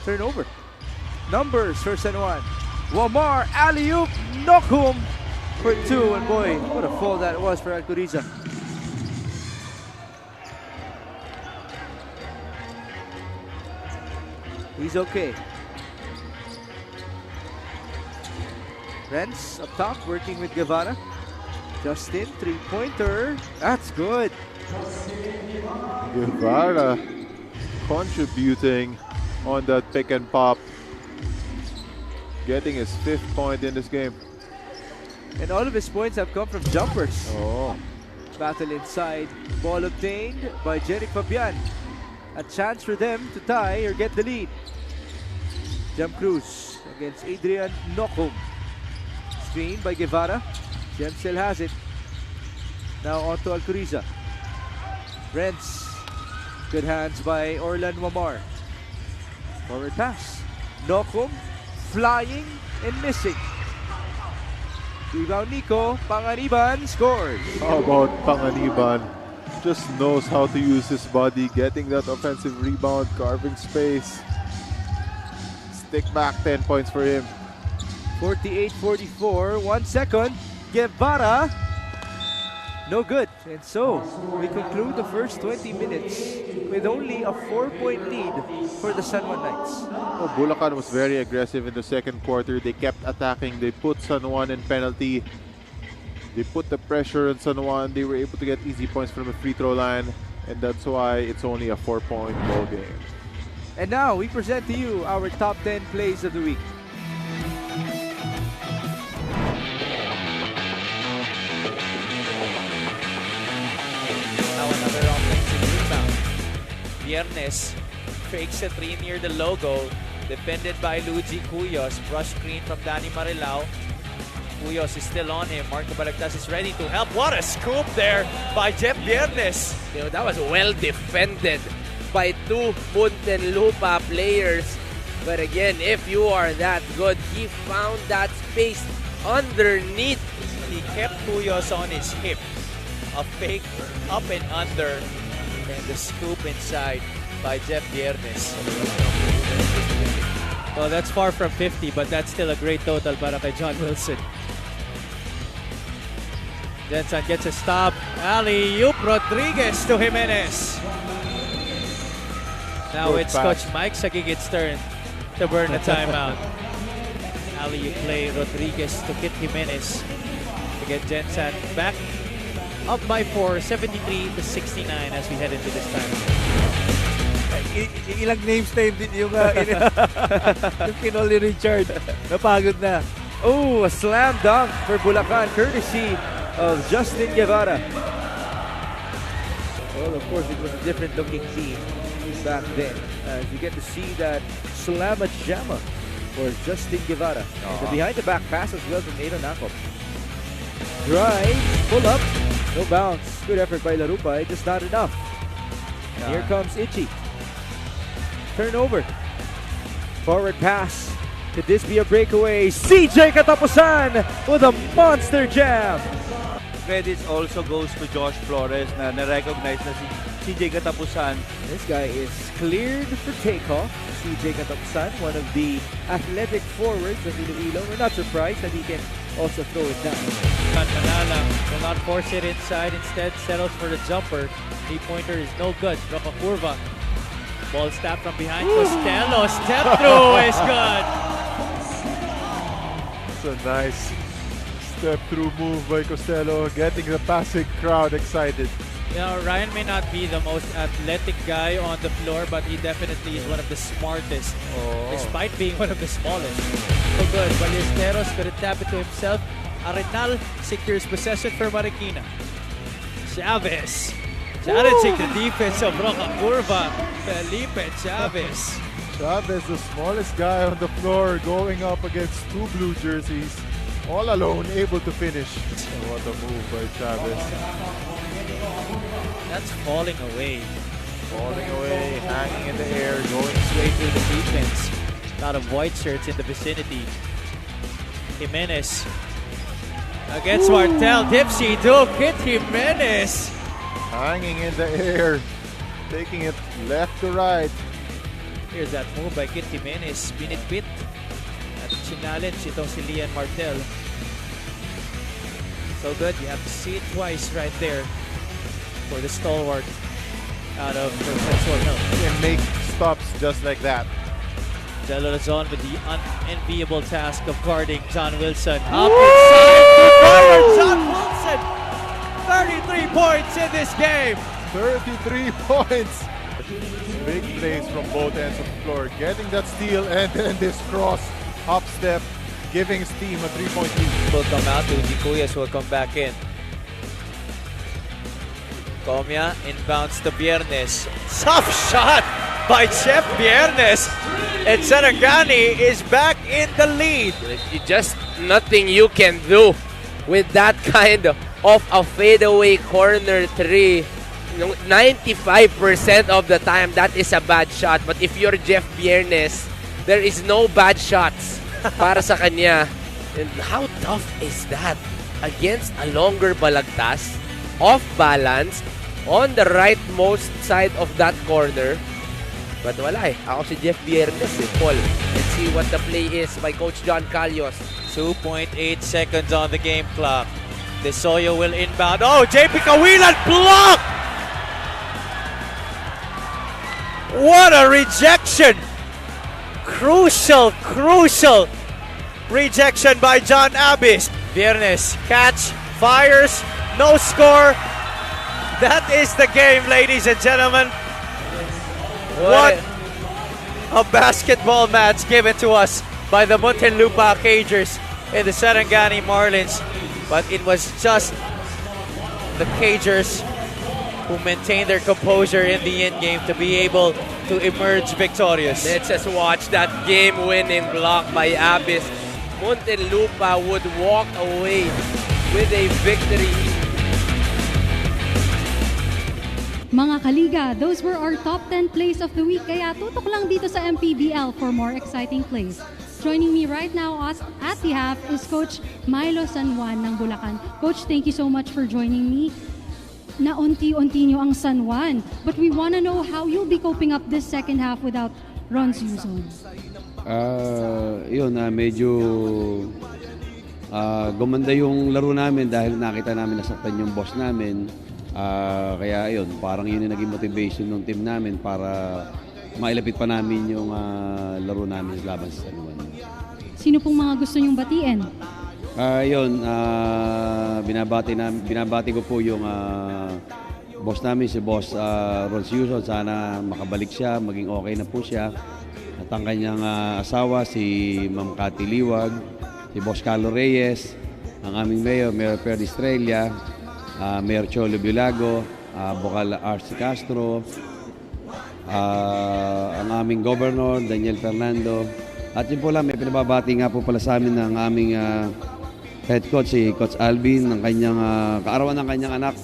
Turnover. Numbers for San Juan. Wamar, alley-oop, Nokum for 2. And boy, what a fall that was for Alcoriza. He's okay. Renz up top, working with Guevara. Justin, 3-pointer. That's good. Guevara contributing on that pick and pop. Getting his 5th point in this game. And all of his points have come from jumpers. Oh, Battle inside. Ball obtained by Jeric Fabian. A chance for them to tie or get the lead. Jam Cruz against Adrian Nokum. Screen by Guevara. Jem still has it. Now on to Alcoriza. Renz. Good hands by Orlan Wamar. Forward pass. Nokum flying and missing. Rebound Nico. Panganiban scores. how about Panganiban? Just knows how to use his body, getting that offensive rebound, carving space. Stick back, 10 points for him. 48-44. 1 second. Guevara. No good. And so, we conclude the first 20 minutes with only a 4-point lead for the San Juan Knights. Oh, Bulacan was very aggressive in the second quarter. They kept attacking. They put San Juan in penalty. They put the pressure on San Juan. They were able to get easy points from the free throw line. And that's why it's only a 4-point ball game. And now, we present to you our top 10 plays of the week. Now another offensive rebound. Viernes fakes a 3 near the logo. Defended by Luigi Cuyos. Brush screen from Danny Marilao. Cuyos is still on him. Marco Balagtas is ready to help. What a scoop there by Jeff Viernes. You know, that was well defended by two Muntinlupa players. But again, if you are that good, he found that space underneath. He kept Cuyos on his hip. A fake up and under. And the scoop inside by Jeff Viernes. Well, that's far from 50, but that's still a great total para kay John Wilson. Jensen gets a stop. Alley-oop, Rodriguez to Jimenez. Now Good it's pass. Coach Mike Sagigit's turn to burn a timeout. Alley-oop play, Rodriguez to Kit Jimenez to get Jensen back up by 4, 73 to 69 as we head into this time. Ilang names na din yung, yung kinol ni Richard. Napagod na. Oh, a slam dunk for Bulacan, courtesy of Justin Guevara. Well, of course, it was a different looking team back then. You get to see that slamma jamma for Justin Guevara. The behind the back pass as well from Aaron Nakop. Drive, pull up, no bounce. Good effort by Larupa, just not enough. And here comes Ichi. Turnover. Forward pass. Could this be a breakaway? CJ Katapusan with a monster jam. Credits also goes to Josh Flores na na-recognize na si CJ Katapusan. This guy is cleared for takeoff. CJ Katapusan, one of the athletic forwards of Iloilo. We're not surprised that he can also throw it down. Manalang will not force it inside. Instead, settles for the jumper. Three-pointer is no good. Roca Curva. Ball stop from behind. Costello. Step through is good. It's a nice step-through move by Costello, getting the passing crowd excited. You know, Ryan may not be the most athletic guy on the floor, but he definitely is one of the smartest, despite being one of the smallest. So good. Ballesteros couldn't tap it to himself. Arenal secures possession for Marikina. Chavez challenging the defense of Roca Curva. Felipe Chavez. Chavez, the smallest guy on the floor, going up against two blue jerseys. All alone, able to finish. Oh, what a move by Chavez. That's falling away. Falling away, hanging in the air, going Straight through the defense. A lot of white shirts in the vicinity. Jimenez against Martel. Dipsy do Kit Jimenez. hanging in the air, taking it left to right. Here's that move by Kit Jimenez. Binitbit at challenge itong si Lian Martel. So good, you have to see it twice right there for the stalwart out of Perpetual Hill. And make stops just like that. Jello Luzon with the unenviable task of guarding John Wilson. Up inside to guard John Wilson! 33 points in this game! 33 points. Big plays from both ends of the floor. Getting that steal and then this cross up step, giving his team a 3-point lead. Will come out. Luigi Cuyas will come back in. Comia inbounds to Viernes. Tough shot by Chef Viernes. And Sarangani is back in the lead. Just nothing you can do with that kind of a fadeaway corner three. 95% of the time, that is a bad shot. But if you're Jeff Viernes, there is no bad shots para sa kanya. And how tough is that? Against a longer Balagtas, off balance, on the rightmost side of that corner. But wala eh. Ako si Jeff Viernes eh, Paul. Let's see what the play is by Coach John Calios. 2.8 seconds on the game clock. Desoyo will inbound. Oh, JP Kawilan blocked! What a rejection! Crucial rejection by John Abis. Viernes, catch, fires, no score. That is the game, ladies and gentlemen. What a basketball match given to us by the Muntinlupa Cagers and the Sarangani Marlins. But it was just the Cagers who maintain their composure in the end game to be able to emerge victorious. Let's just watch that game-winning block by Abyss. Muntinlupa would walk away with a victory. Mga kaliga, those were our top 10 plays of the week. Kaya tutok lang dito sa MPBL for more exciting plays. Joining me right now at the half is Coach Milo San Juan ng Bulacan. Coach, thank you so much for joining me. Naunti-unti nyo ang San Juan, but we wanna know how you'll be coping up this second half without Ron Suzon. Medyo gumanda yung laro namin dahil nakita namin nasaktan yung boss namin. Kaya yun, parang yun yung naging motivation ng team namin para mailapit pa namin yung laro namin laban sa San Juan. Sino pong mga gusto nyong batiin? Binabati ko po yung boss namin, si Boss Ron Suzon. Sana makabalik siya, maging okay na po siya. At ang kanyang asawa, si Ma'am Cathy Liwag, si Boss Carlo Reyes, ang aming Mayor Per Estrella, Mayor Cholo Bilago, Bocala Arce Castro, ang aming Governor, Daniel Fernando. At yun po lang, may pinababati nga po pala sa amin ng aming head coach, si Coach Alvin, ng kanyang kaarawan ng kanyang anak,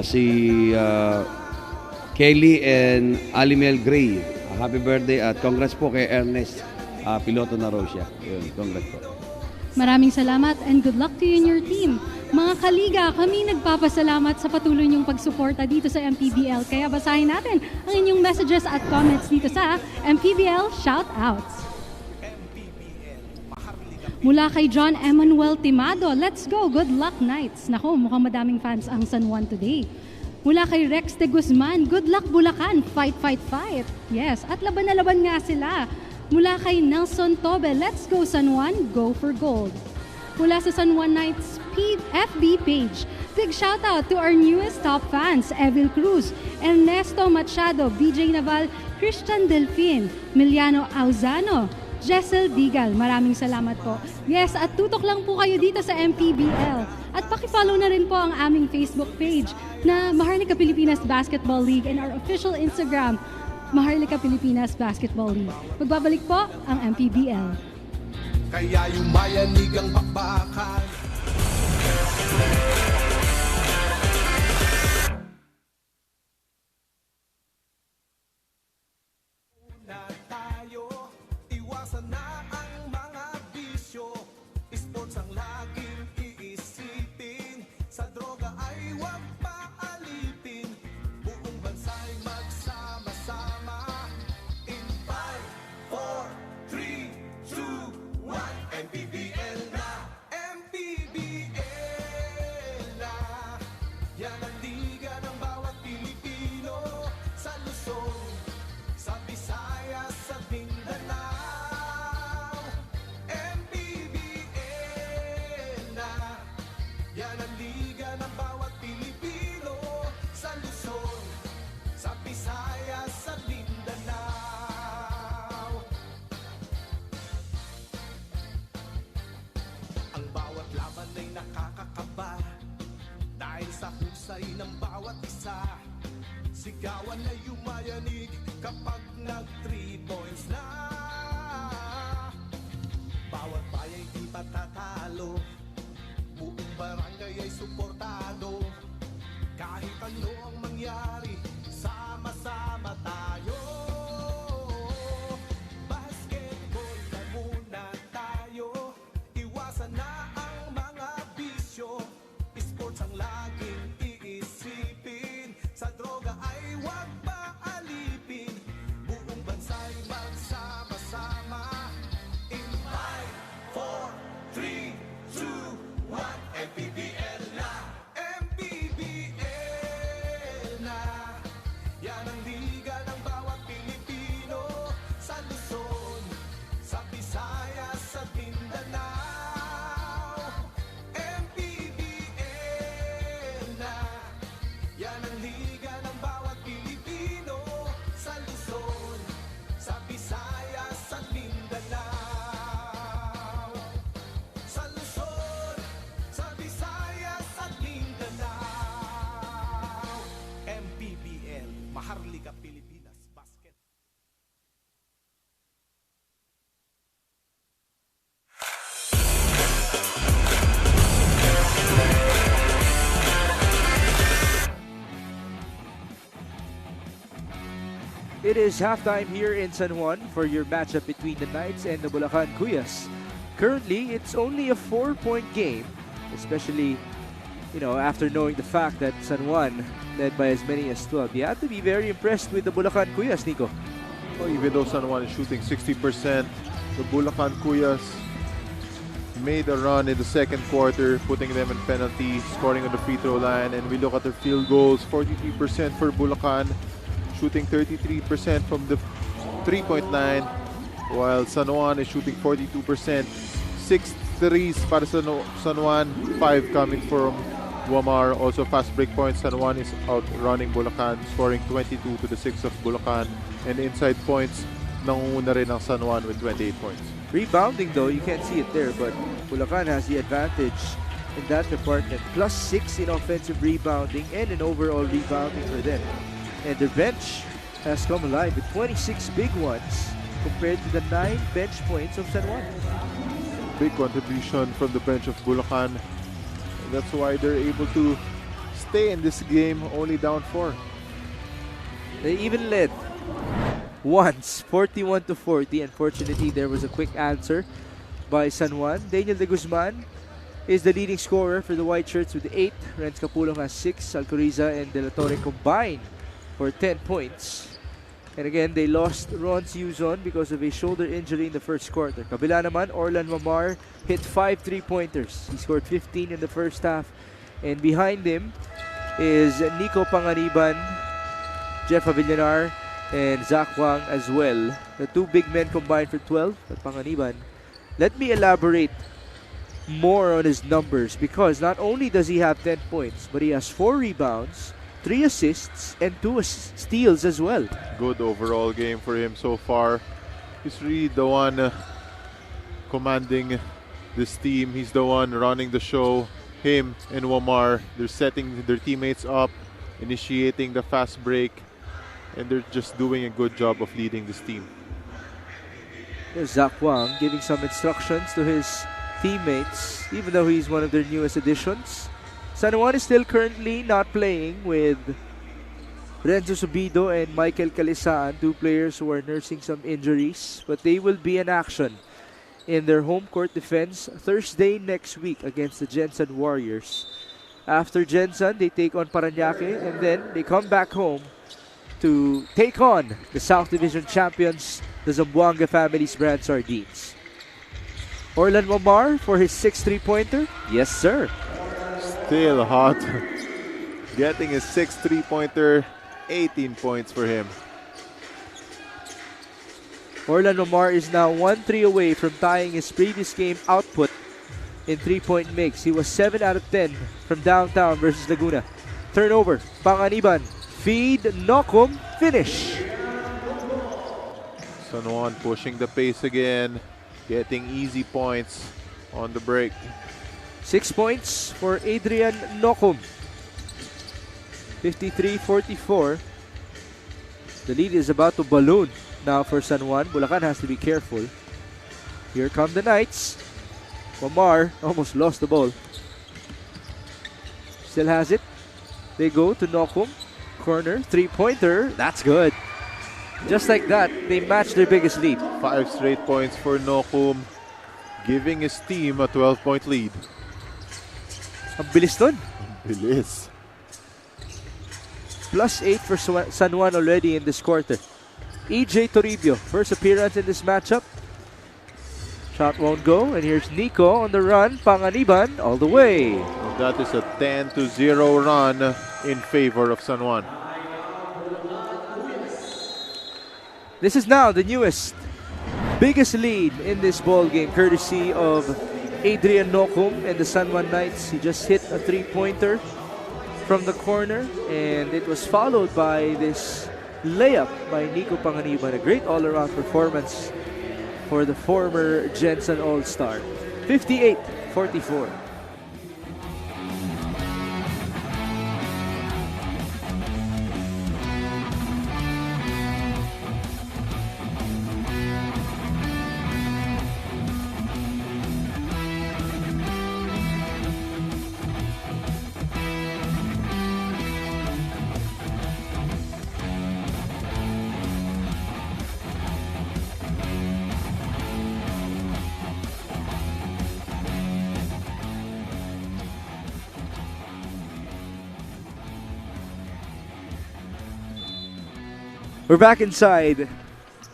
si Kelly and Alimel Gray. Happy birthday at congrats po kay Ernest. Piloto na raw siya. Yun, congrats po. Maraming salamat and good luck to you and your team. Mga kaliga, kami nagpapasalamat sa patuloy niyong pagsuporta dito sa MPBL. Kaya basahin natin ang inyong messages at comments dito sa MPBL Shoutouts. Mula kay John Emmanuel Timado, let's go, good luck Knights. Nako, mukhang madaming fans ang San Juan today. Mula kay Rex de Guzman, good luck Bulacan, fight, fight, fight. Yes, at laban na laban nga sila. Mula kay Nelson Tobe, let's go San Juan, go for gold. Mula sa San Juan Knights FB page, big shout out to our newest top fans, Evil Cruz, Ernesto Machado, BJ Naval, Christian Delfin, Miliano Auzano, Jessel Digal, maraming salamat po. Yes, at tutok lang po kayo dito sa MPBL. At pakifollow na rin po ang aming Facebook page na Maharlika Pilipinas Basketball League and our official Instagram, Maharlika Pilipinas Basketball League. Magbabalik po ang MPBL. Kaya yumayanig ang bakbakan. Ng bawat isa, sigawan na yumayanig kapag nag 3 points na. Bawat bayay di patatalo, buong barangay ay suportado. Kahit ano ang mangyari, sama-sama tayo. Basketball na muna tayo, iwasan na ang mga bisyo. Sports ang laging iisipin, sa droga ay huwag maalipin. Buong bansa'y magsama-sama. In 5, 4, 3, 2, 1, MPBL na! MPBL na! It is halftime here in San Juan for your matchup between the Knights and the Bulacan Cuyas. Currently, it's only a 4-point game, especially, after knowing the fact that San Juan led by as many as 12. You have to be very impressed with the Bulacan Cuyas, Nico. Oh, even though San Juan is shooting 60%, the Bulacan Cuyas made a run in the second quarter, putting them in penalty, scoring on the free throw line. And we look at their field goals, 43% for Bulacan, shooting 33% from the 3-point line, while San Juan is shooting 42%. 6 threes para sa San Juan, 5 coming from Guamar. Also fast break points, San Juan is outrunning Bulacan, scoring 22 to the 6 of Bulacan. And inside points, nangunguna rin ang San Juan with 28 points. Rebounding though, you can't see it there, but Bulacan has the advantage in that department. +6 in offensive rebounding and in overall rebounding for them. And their bench has come alive with 26 big ones compared to the 9 bench points of San Juan. Big contribution from the bench of Bulacan. That's why they're able to stay in this game only down 4. They even led once, 41-40. Unfortunately, there was a quick answer by San Juan. Daniel De Guzman is the leading scorer for the White Shirts with 8. Renz Capulong has 6. Alcoriza and De La Torre combined for 10 points. And again, they lost Ron Siuzon because of a shoulder injury in the first quarter. Kabila naman, Orlan Mamar hit 5 3-pointers. He scored 15 in the first half. And behind him is Nico Panganiban, Jeff Avillanar, and Zach Wang as well. The 2 big men combined for 12. But Panganiban, let me elaborate more on his numbers, because not only does he have 10 points, but he has 4 rebounds, 3 assists, and 2 steals as well. Good overall game for him so far. He's really the one commanding this team. He's the one running the show. Him and Wamar, they're setting their teammates up, initiating the fast break, and they're just doing a good job of leading this team. There's Zach Wang giving some instructions to his teammates, even though he's one of their newest additions. San Juan is still currently not playing with Renzo Subido and Michael Calisaan, 2 players who are nursing some injuries, but they will be in action in their home court defense Thursday next week against the Jensen Warriors. After Jensen, they take on Parañaque, and then they come back home to take on the South Division champions, the Zamboanga Family's Brand Sardines. Orlan Mamar for his 6 3-pointer. Yes, sir. Still hot. Getting his 6 3-pointer, 18 points for him. Orlan Mamar is now 1 3 away from tying his previous game output in 3-point makes. He was 7 out of 10 from downtown versus Laguna. Turnover, Panganiban. Feed, Nokum, finish. San Juan pushing the pace again, getting easy points on the break. 6 points for Adrian Nokum. 53-44. The lead is about to balloon now for San Juan. Bulacan has to be careful. Here come the Knights. Mamar almost lost the ball. Still has it. They go to Nokum. Corner, 3-pointer. That's good. Just like that, they match their biggest lead. 5 straight points for Nokum, giving his team a 12-point lead. Ang bilis nun. Bilis. +8 for San Juan already in this quarter. EJ Toribio, first appearance in this matchup. Shot won't go, and here's Nico on the run. Panganiban all the way. That is a 10-0 run in favor of San Juan. This is now the newest, biggest lead in this ball game, courtesy of Adrian Nokum and the San Juan Knights. He just hit a 3-pointer from the corner, and it was followed by this layup by Nico Panganiban. A great all-around performance for the former Jensen All-Star. 58-44. We're back inside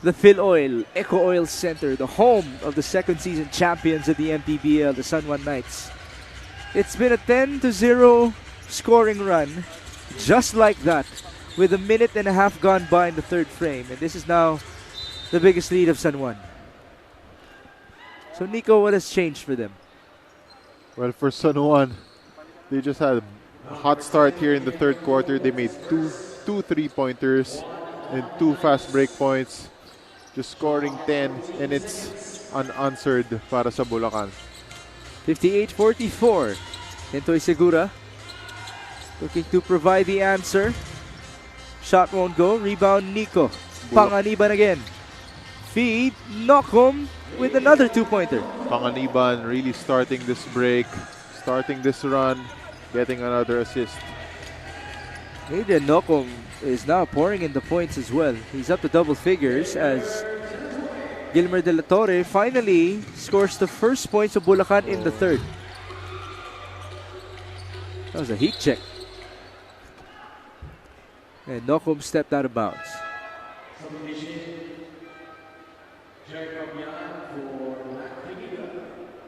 the Phil Oil Eco Oil Center, the home of the second season champions of the MPBL, the San Juan Knights. It's been a 10-0 scoring run, just like that, with a minute and a half gone by in the third frame, and this is now the biggest lead of San Juan. So Nico, what has changed for them? Well, for San Juan, they just had a hot start here in the third quarter. They made two three-pointers and 2 fast break points, just scoring 10, and it's unanswered para sa Bulacan. 58-44. Kentoy Segura looking to provide the answer. Shot won't go. Rebound Nico. Panganiban again. Feed Nokum with another 2-pointer. Panganiban really starting this break, starting this run, getting another assist. Adrian Nokum is now pouring in the points as well. He's up to double figures as Gilmer De La Torre finally scores the first points of Bulacan in the third. That was a heat check. And Nokum stepped out of bounds.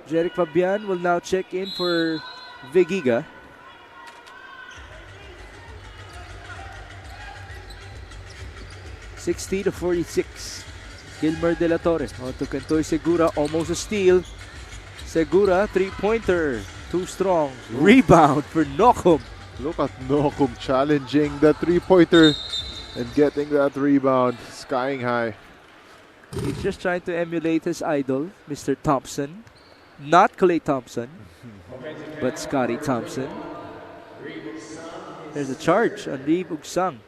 Jeric Fabian will now check in for Vegiga. (60-46). Gilmer De La Torre on to Kentoy Segura, almost a steal. Segura, 3-pointer, too strong. Rebound for Nokum. Look at Nokum challenging the 3-pointer and getting that rebound, skying high. He's just trying to emulate his idol, Mr. Thompson. Not Klay Thompson, but Scotty Thompson. There's a charge on Reeb Ugsang.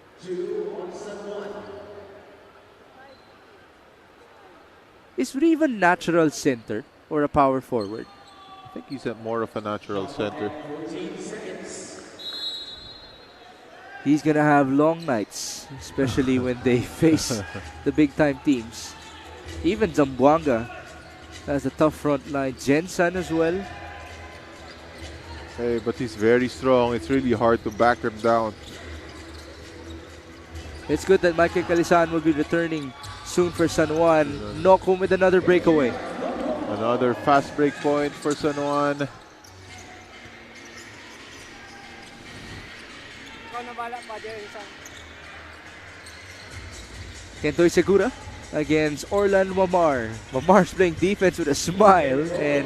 Is Reeb a natural center or a power forward? I think he's more of a natural center. He's gonna have long nights, especially when they face the big time teams. Even Zamboanga has a tough front line. Jensen as well. Hey, but he's very strong. It's really hard to back him down. It's good that Michael Calisan will be returning soon for San Juan. Nokum with another breakaway. Another fast break point for San Juan. Kentoy Segura against Orlan Mamar. Mamar's playing defense with a smile, and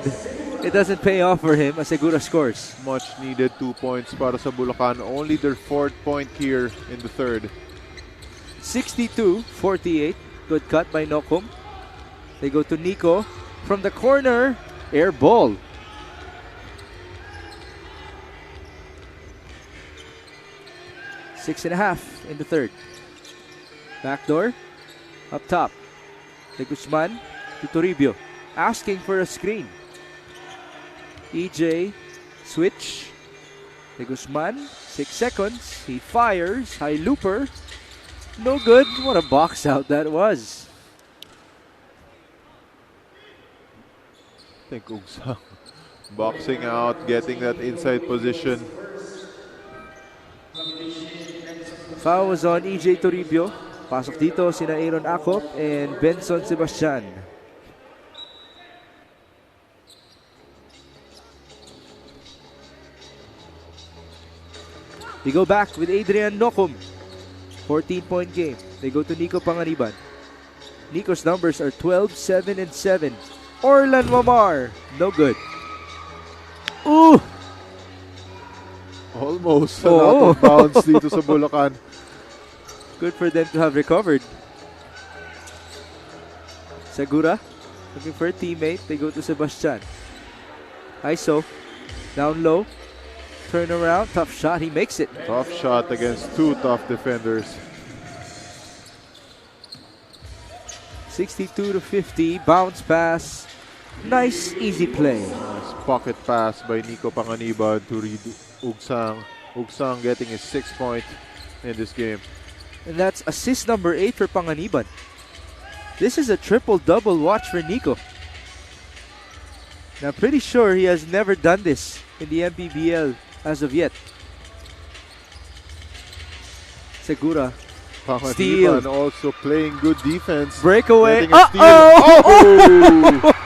it doesn't pay off for him as Segura scores. Much needed 2 points para sa Bulacan. Only their 4th point here in the third. 62-48. Good cut by Nokum. They go to Nico from the corner. Air ball. Six and a half in the third. Backdoor. Up top. De Guzman to Toribio. Asking for a screen. EJ. Switch. De Guzman. 6 seconds. He fires. High looper. No good. What a box out that was. I think Ugsang boxing out, getting that inside position. Foul was on EJ Toribio. Pasok dito sina Aaron Acop and Benson Sebastian. We go back with Adrian Nokum. 14-point game. They go to Nico Panganiban. Nico's numbers are 12, 7, and 7. Orlan Mamar. No good. Ooh! Almost out of bounds dito sa Bulacan. Good for them to have recovered. Segura looking for a teammate. They go to Sebastian. ISO. Down low. Turn around. Tough shot. He makes it. Tough shot against 2 tough defenders. 62-50. Bounce pass. Nice, easy play. Nice pocket pass by Nico Panganiban to read Ugsang. Ugsang getting his 6th point in this game. And that's assist number 8 for Panganiban. This is a triple-double watch for Nico. And I'm pretty sure he has never done this in the MPBL as of yet. Segura Panganiban also playing good defense. Breakaway. Getting a steal.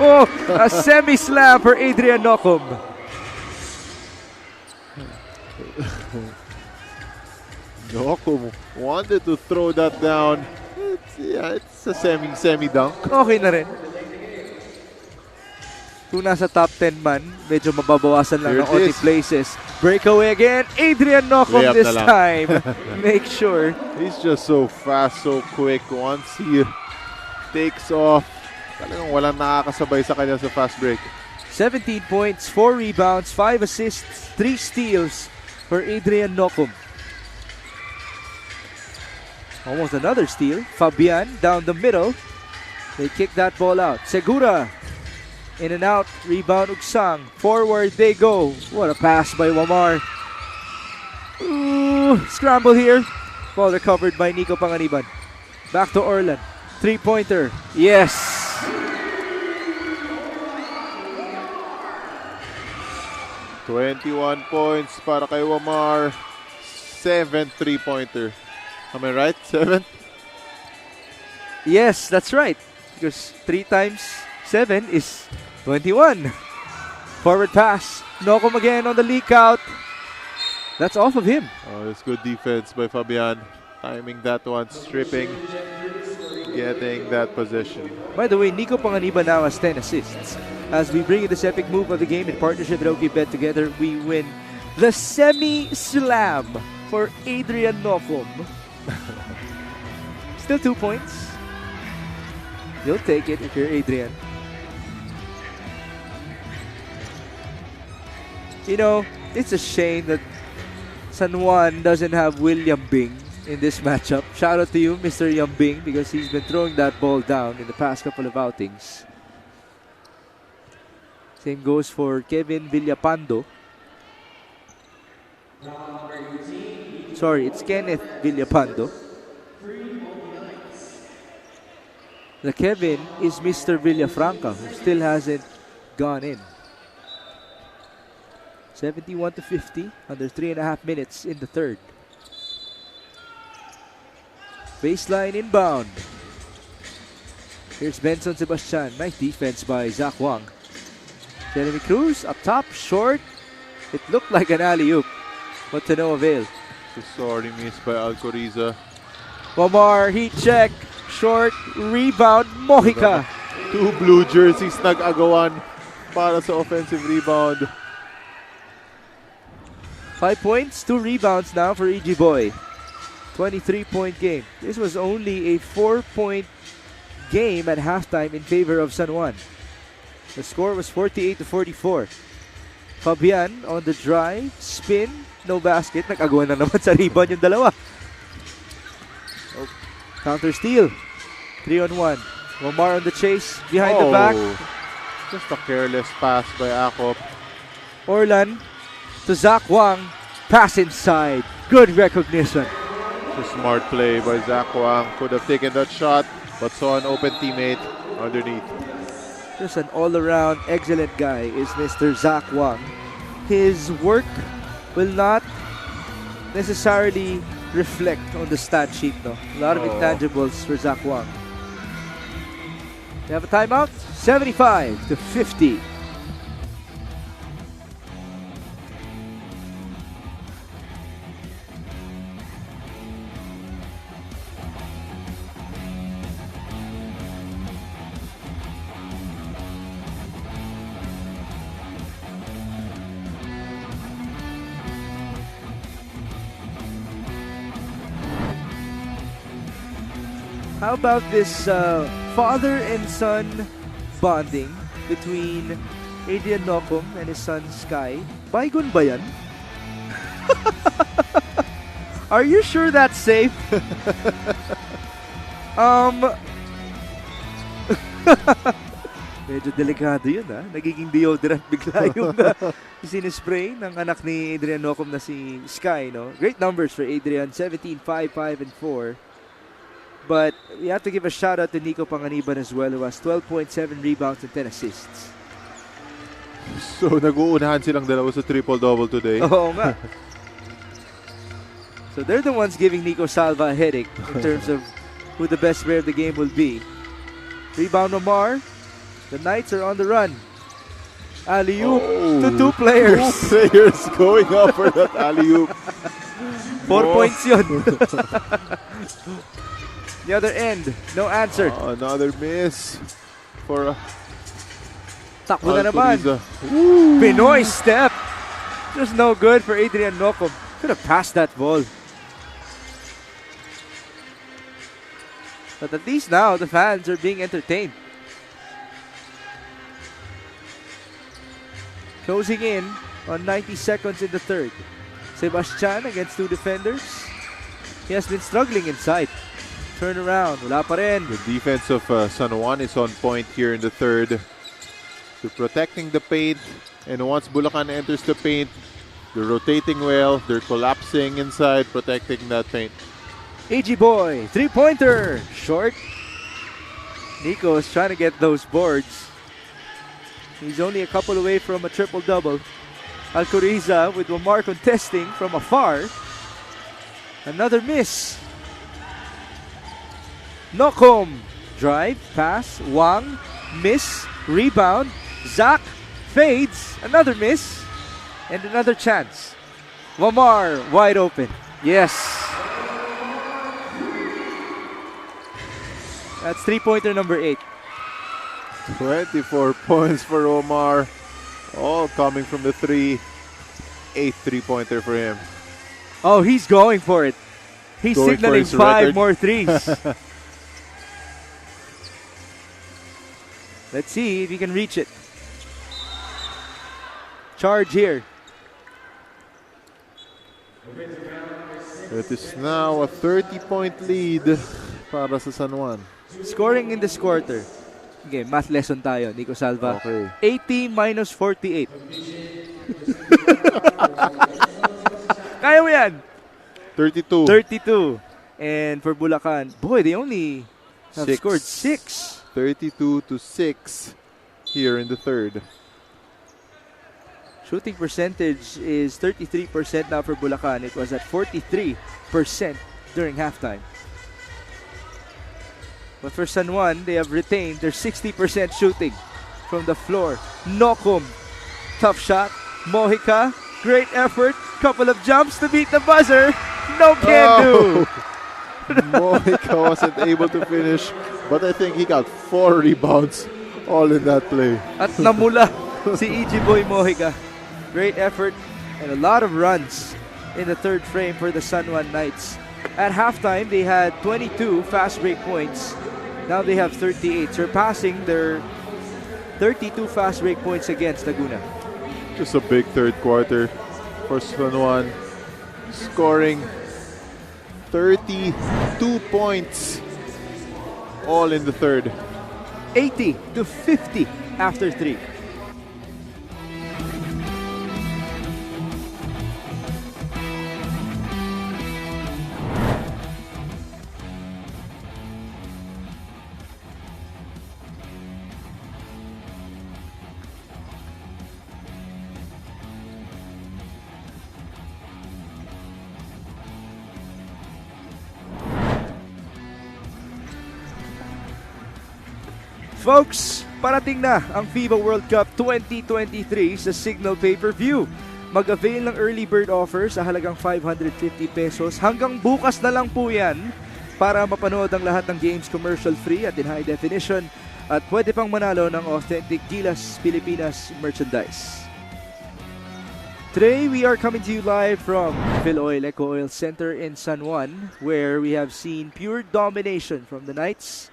Oh! A semi-slam for Adrian Nocum. Nocum wanted to throw that down. It's a semi-dunk. Okay na rin. Kung nasa top 10 man, medyo mababawasan lang Here ng it onti is. places. Breakaway again. Adrian Nocum Layup this na lang. time. Make sure. He's just so fast, so quick. Once he takes off, talagang walang nakakasabay sa kanya sa fast break. 17 points, 4 rebounds, 5 assists, 3 steals for Adrian Nocum. Almost another steal. Fabian down the middle. They kick that ball out. Segura in and out. Rebound Ugsang. Forward they go. What a pass by Wamar. Ooh, scramble here. Ball recovered by Nico Panganiban. Back to Orlan. Three-pointer. Yes. $21 points para kay Wamar. 7 3-pointer. Am I right? 7? Yes, that's right. Because 3 times 7 is 21. Forward pass. Nocum again on the leak out. That's off of him. Oh, it's good defense by Fabian. Timing that one, stripping, getting that possession. By the way, Nico Panganiban now has 10 assists. As we bring you this epic move of the game in partnership with OKBet, together we win the semi-slam for Adrian Nocum. Still 2 points. You'll take it if you're Adrian. You know, it's a shame that San Juan doesn't have William Bing in this matchup. Shout out to you, Mr. Yambing, because he's been throwing that ball down in the past couple of outings. Same goes for Kevin Villapando. Sorry, it's Kenneth Villapando. The Kevin is Mr. Villafranca, who still hasn't gone in. 71-50, under 3.5 minutes in the third. Baseline inbound. Here's Benson Sebastian. Nice defense by Zach Wang. Jeremy Cruz up top, short. It looked like an alley-oop, but to no avail. Sorry miss by Alcoriza. Wamar, heat check, short, rebound, Mojica. 2 blue jerseys nag-agawan para sa offensive rebound. 5 points, 2 rebounds now for EG Boy. 23-point game. This was only a 4-point game at halftime in favor of San Juan. The score was 48-44. Fabian on the drive, spin, no basket. Nag-agawan na naman sa rebound yung dalawa. Counter steal. 3-on-1. Wamar on the chase, behind the back. Just a careless pass by Akop. Orlan to Zach Wang. Pass inside. Good recognition. It's a smart play by Zach Wang. Could have taken that shot, but saw an open teammate underneath. Just an all-around excellent guy is Mr. Zach Wang. His work will not necessarily reflect on the stat sheet, no? A lot of intangibles for Zach Wang. We have a timeout. 75-50. How about this father and son bonding between Adrian Nocum and his son Sky? Baygon ba yan? Are you sure that's safe? Medyo delikado yun, ha? Nagiging deodorant bigla yung sinispray ng anak ni Adrian Nocum na si Sky, no? Great numbers for Adrian, 17, 5, 5, and 4. But we have to give a shout out to Nico Panganiban as well, who has 12.7 rebounds and 10 assists. So nag-uunahan silang dalawa sa triple-double today. Oo nga. So they're the ones giving Nico Salva a headache in terms of who the best player of the game will be. Rebound Omar. The Knights are on the run. Alley-oop to two players. Two players going up for that alley-oop. 4 points yun. The other end, no answer. Another miss for Takbo na naman. Alcoriza. Pinoy step. Just no good for Adrian Nocom. Could have passed that ball. But at least now the fans are being entertained. Closing in on 90 seconds in the third. Sebastian against two defenders. He has been struggling inside. Turn around, wala pa rin. The defense of San Juan is on point here in the third. They're protecting the paint, and once Bulacan enters the paint, they're rotating well, they're collapsing inside, protecting that paint. AG Boy, three-pointer, short. Nico is trying to get those boards. He's only a couple away from a triple-double. Alcoriza with Omar contesting from afar. Another miss. Nocom, drive, pass, Wang, miss, rebound. Zach fades, another miss, and another chance. Omar wide open. Yes. That's three-pointer number 8. 24 points for Omar, all coming from the three. 8th three-pointer for him. Oh, he's going for it. He's Going signaling for his 5 record. more threes. Let's see if he can reach it. Charge here. It is now a 30-point lead para sa San Juan. Scoring in this quarter. Okay, math lesson tayo, Nico Salva. Okay. 80 minus 48. Kaya mo yan. 32. 32. And for Bulacan, boy, they only have Six. scored 6. 32 to 6 here in the third. Shooting percentage is 33% now for Bulacan. It was at 43% during halftime. But for San Juan, they have retained their 60% shooting from the floor. Nocom, tough shot. Mojica, great effort. Couple of jumps to beat the buzzer. No can do. Mojica wasn't able to finish, but I think he got 4 rebounds all in that play. At namula si EG Boy Mojica. Great effort and a lot of runs in the third frame for the San Juan Knights. At halftime, they had 22 fast break points. Now they have 38, surpassing their 32 fast break points against Laguna. Just a big third quarter for San Juan, scoring 32 points all in the third. 80 to 50 after 3. Folks, parating na ang FIBA World Cup 2023 sa Signal Pay-Per-View. Mag-avail ng early bird offer sa halagang 550 pesos. Hanggang bukas na lang po yan para mapanood ang lahat ng games commercial-free at in high definition. At pwede pang manalo ng authentic Gilas Pilipinas merchandise. Today, we are coming to you live from Phil Oil Eco Oil Center in San Juan, where we have seen pure domination from the Knights.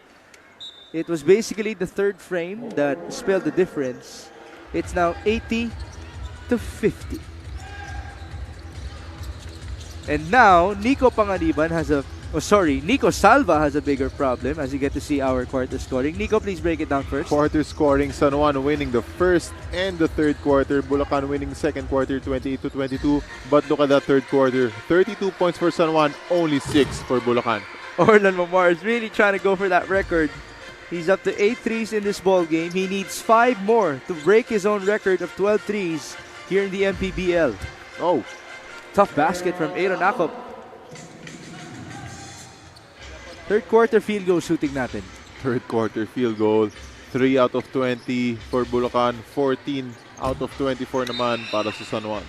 It was basically the third frame that spelled the difference. It's now 80 to 50. And now, Nico Salva has a bigger problem as you get to see our quarter scoring. Nico, please break it down first. Quarter scoring, San Juan winning the first and the third quarter. Bulacan winning the second quarter, 28 to 22. But look at that third quarter. 32 points for San Juan, only 6 for Bulacan. Orlan Mamar is really trying to go for that record. He's up to 8 threes in this ball game. He needs 5 more to break his own record of 12 threes here in the MPBL. Oh, Tough basket from Aaron Akop. Third quarter field goal shooting natin. Third quarter field goal. 3 out of 20 for Bulacan. 14 out of 24 naman para sa San Juan.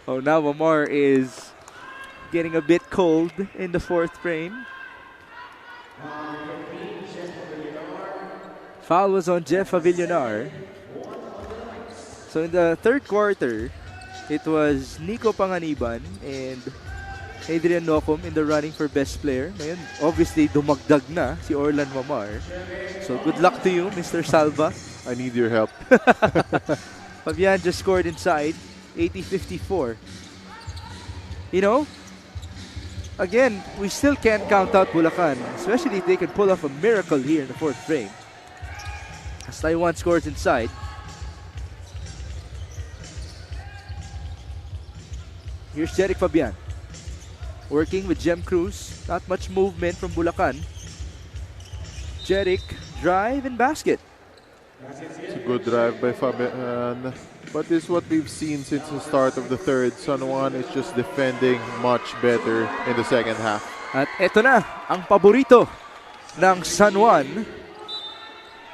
Oh, now Mamar is getting a bit cold in the fourth frame. Foul was on Jeff Avillanar. So in the third quarter, it was Nico Panganiban and Adrian Nocum in the running for best player. Ngayon, obviously, dumagdag na si Orlan Mamar. So good luck to you, Mr. Salva. I need your help. Fabian just scored inside, 80-54. You know, again, we still can't count out Bulacan, especially if they can pull off a miracle here in the fourth frame. As Taiwan scores inside. Here's Jeric Fabian. Working with Jem Cruz. Not much movement from Bulacan. Jeric, drive and basket. It's a good drive by Fabian. But this is what we've seen since the start of the third. San Juan is just defending much better in the second half. At eto na, ang paborito ng San Juan.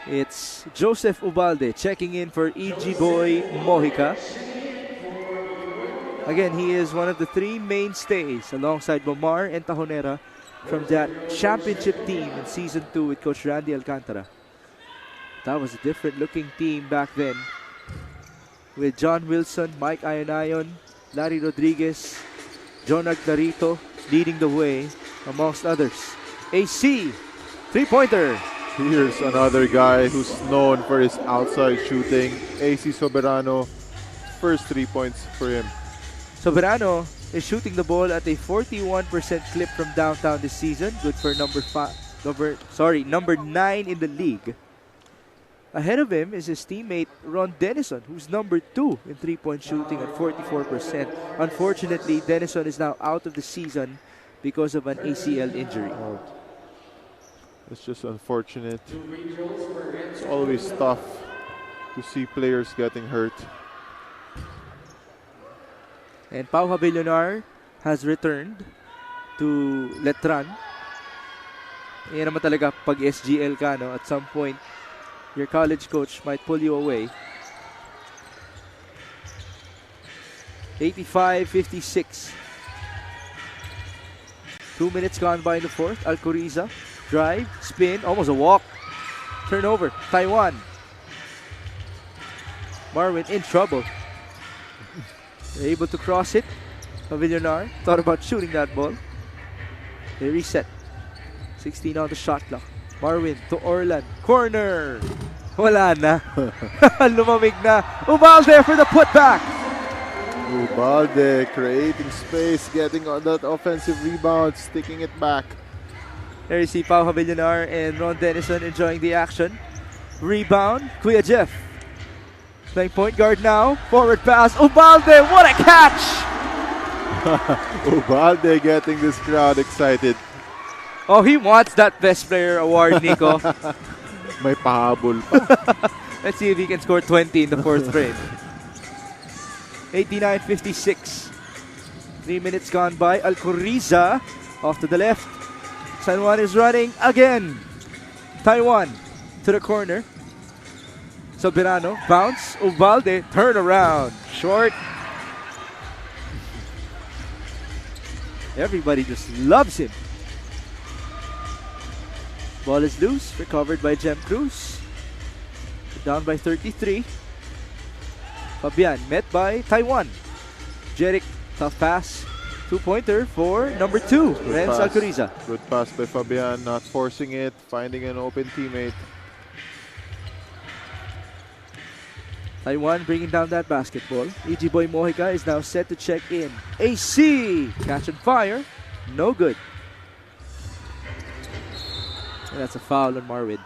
It's Joseph Ubalde checking in for E.G. Boy Mojica. Again, he is one of the three mainstays alongside Mamar and Tajonera from that championship team in Season 2 with Coach Randy Alcantara. That was a different looking team back then with John Wilson, Mike Ayonayon, Larry Rodriguez, John Agdarito leading the way amongst others. AC, three-pointer. Here's another guy who's known for his outside shooting. AC Soberano, first 3 points for him. Soberano is shooting the ball at a 41% clip from downtown this season. Good for number 9 in the league. Ahead of him is his teammate Ron Denison, who's number 2 in three-point shooting at 44%. Unfortunately, Denison is now out of the season because of an ACL injury. It's just unfortunate. It's always tough to see players getting hurt. And Pau Habillonar has returned to Letran. Yan naman talaga pag SGL ka, no? At some point, your college coach might pull you away. 85-56. 2 minutes gone by in the fourth. Alcoriza, drive, spin, almost a walk. Turnover, Taiwan. Marwin in trouble. They're able to cross it. Pavillonar thought about shooting that ball. They reset. 16 on the shot clock. Marwin to Orlan. Corner. Wala na. Lumamig na. Ubalde for the putback. Ubalde creating space, getting on that offensive rebound, sticking it back. There you see Pau Habillonar and Ron Denison enjoying the action. Rebound. Kuya Jeff. Playing point guard now. Forward pass. Ubalde. What a catch! Ubalde getting this crowd excited. Oh, he wants that best player award, Nico. May pahabol pa. Let's see if he can score 20 in the fourth frame. 89-56. 3 minutes gone by. Alcoriza off to the left. San Juan is running again. Taiwan to the corner. Soberano, bounce, Ubalde, turn around, short. Everybody just loves him. Ball is loose, recovered by Jem Cruz. Down by 33. Fabian met by Taiwan. Jeric, tough pass. Two-pointer for number 2, Renz Alcoriza. Good pass by Fabian, not forcing it, finding an open teammate. Taiwan bringing down that basketball. E.G. Boy Mojica is now set to check in. AC! Catch and fire. No good. And that's a foul on Marwin.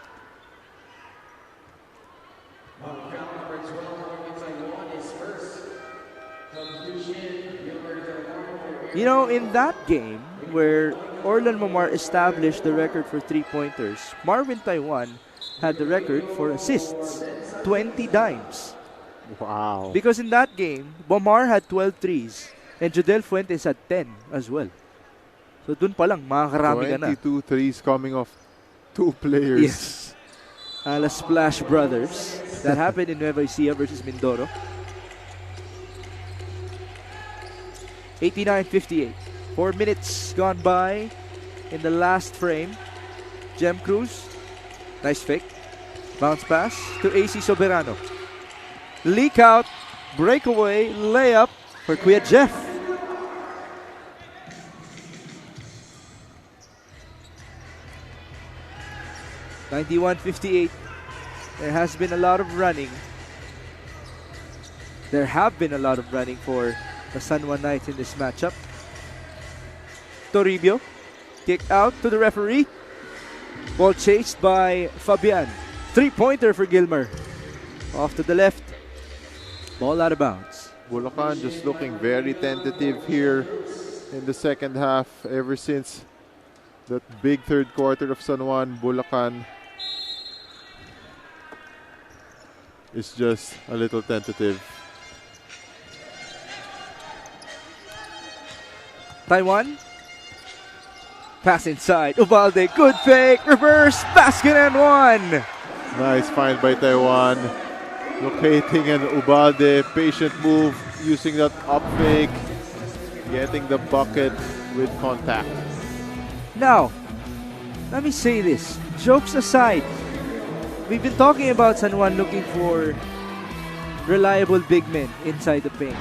You know, in that game where Orlan Mamar established the record for three-pointers, Marvin Taiwan had the record for assists. 20 dimes. Wow. Because in that game, Bomar had 12 threes and Jodel Fuentes had 10 as well. So dun pa lang, makakarami ka na. 22 threes coming off 2 players. Yes. La Splash Brothers. That happened in Nueva Ecija versus Mindoro. 89-58. 4 minutes gone by in the last frame. Jem Cruz. Nice fake. Bounce pass to AC Soberano. Leak out. Breakaway. Layup for Kuya Jeff. (91-58). There has been a lot of running. There have been a lot of running for the San Juan Knights in this matchup. Toribio, kick out to the referee. Ball chased by Fabian. 3-pointer for Gilmer. Off to the left. Ball out of bounds. Bulacan just looking very tentative here in the second half. Ever since that big third quarter of San Juan, Bulacan is just a little tentative. Taiwan. Pass inside. Ubalde, good fake. Reverse basket and one. Nice find by Taiwan. Locating an Ubalde. Patient move. Using that up fake. Getting the bucket with contact. Now, let me say this. Jokes aside, we've been talking about San Juan looking for reliable big men inside the paint.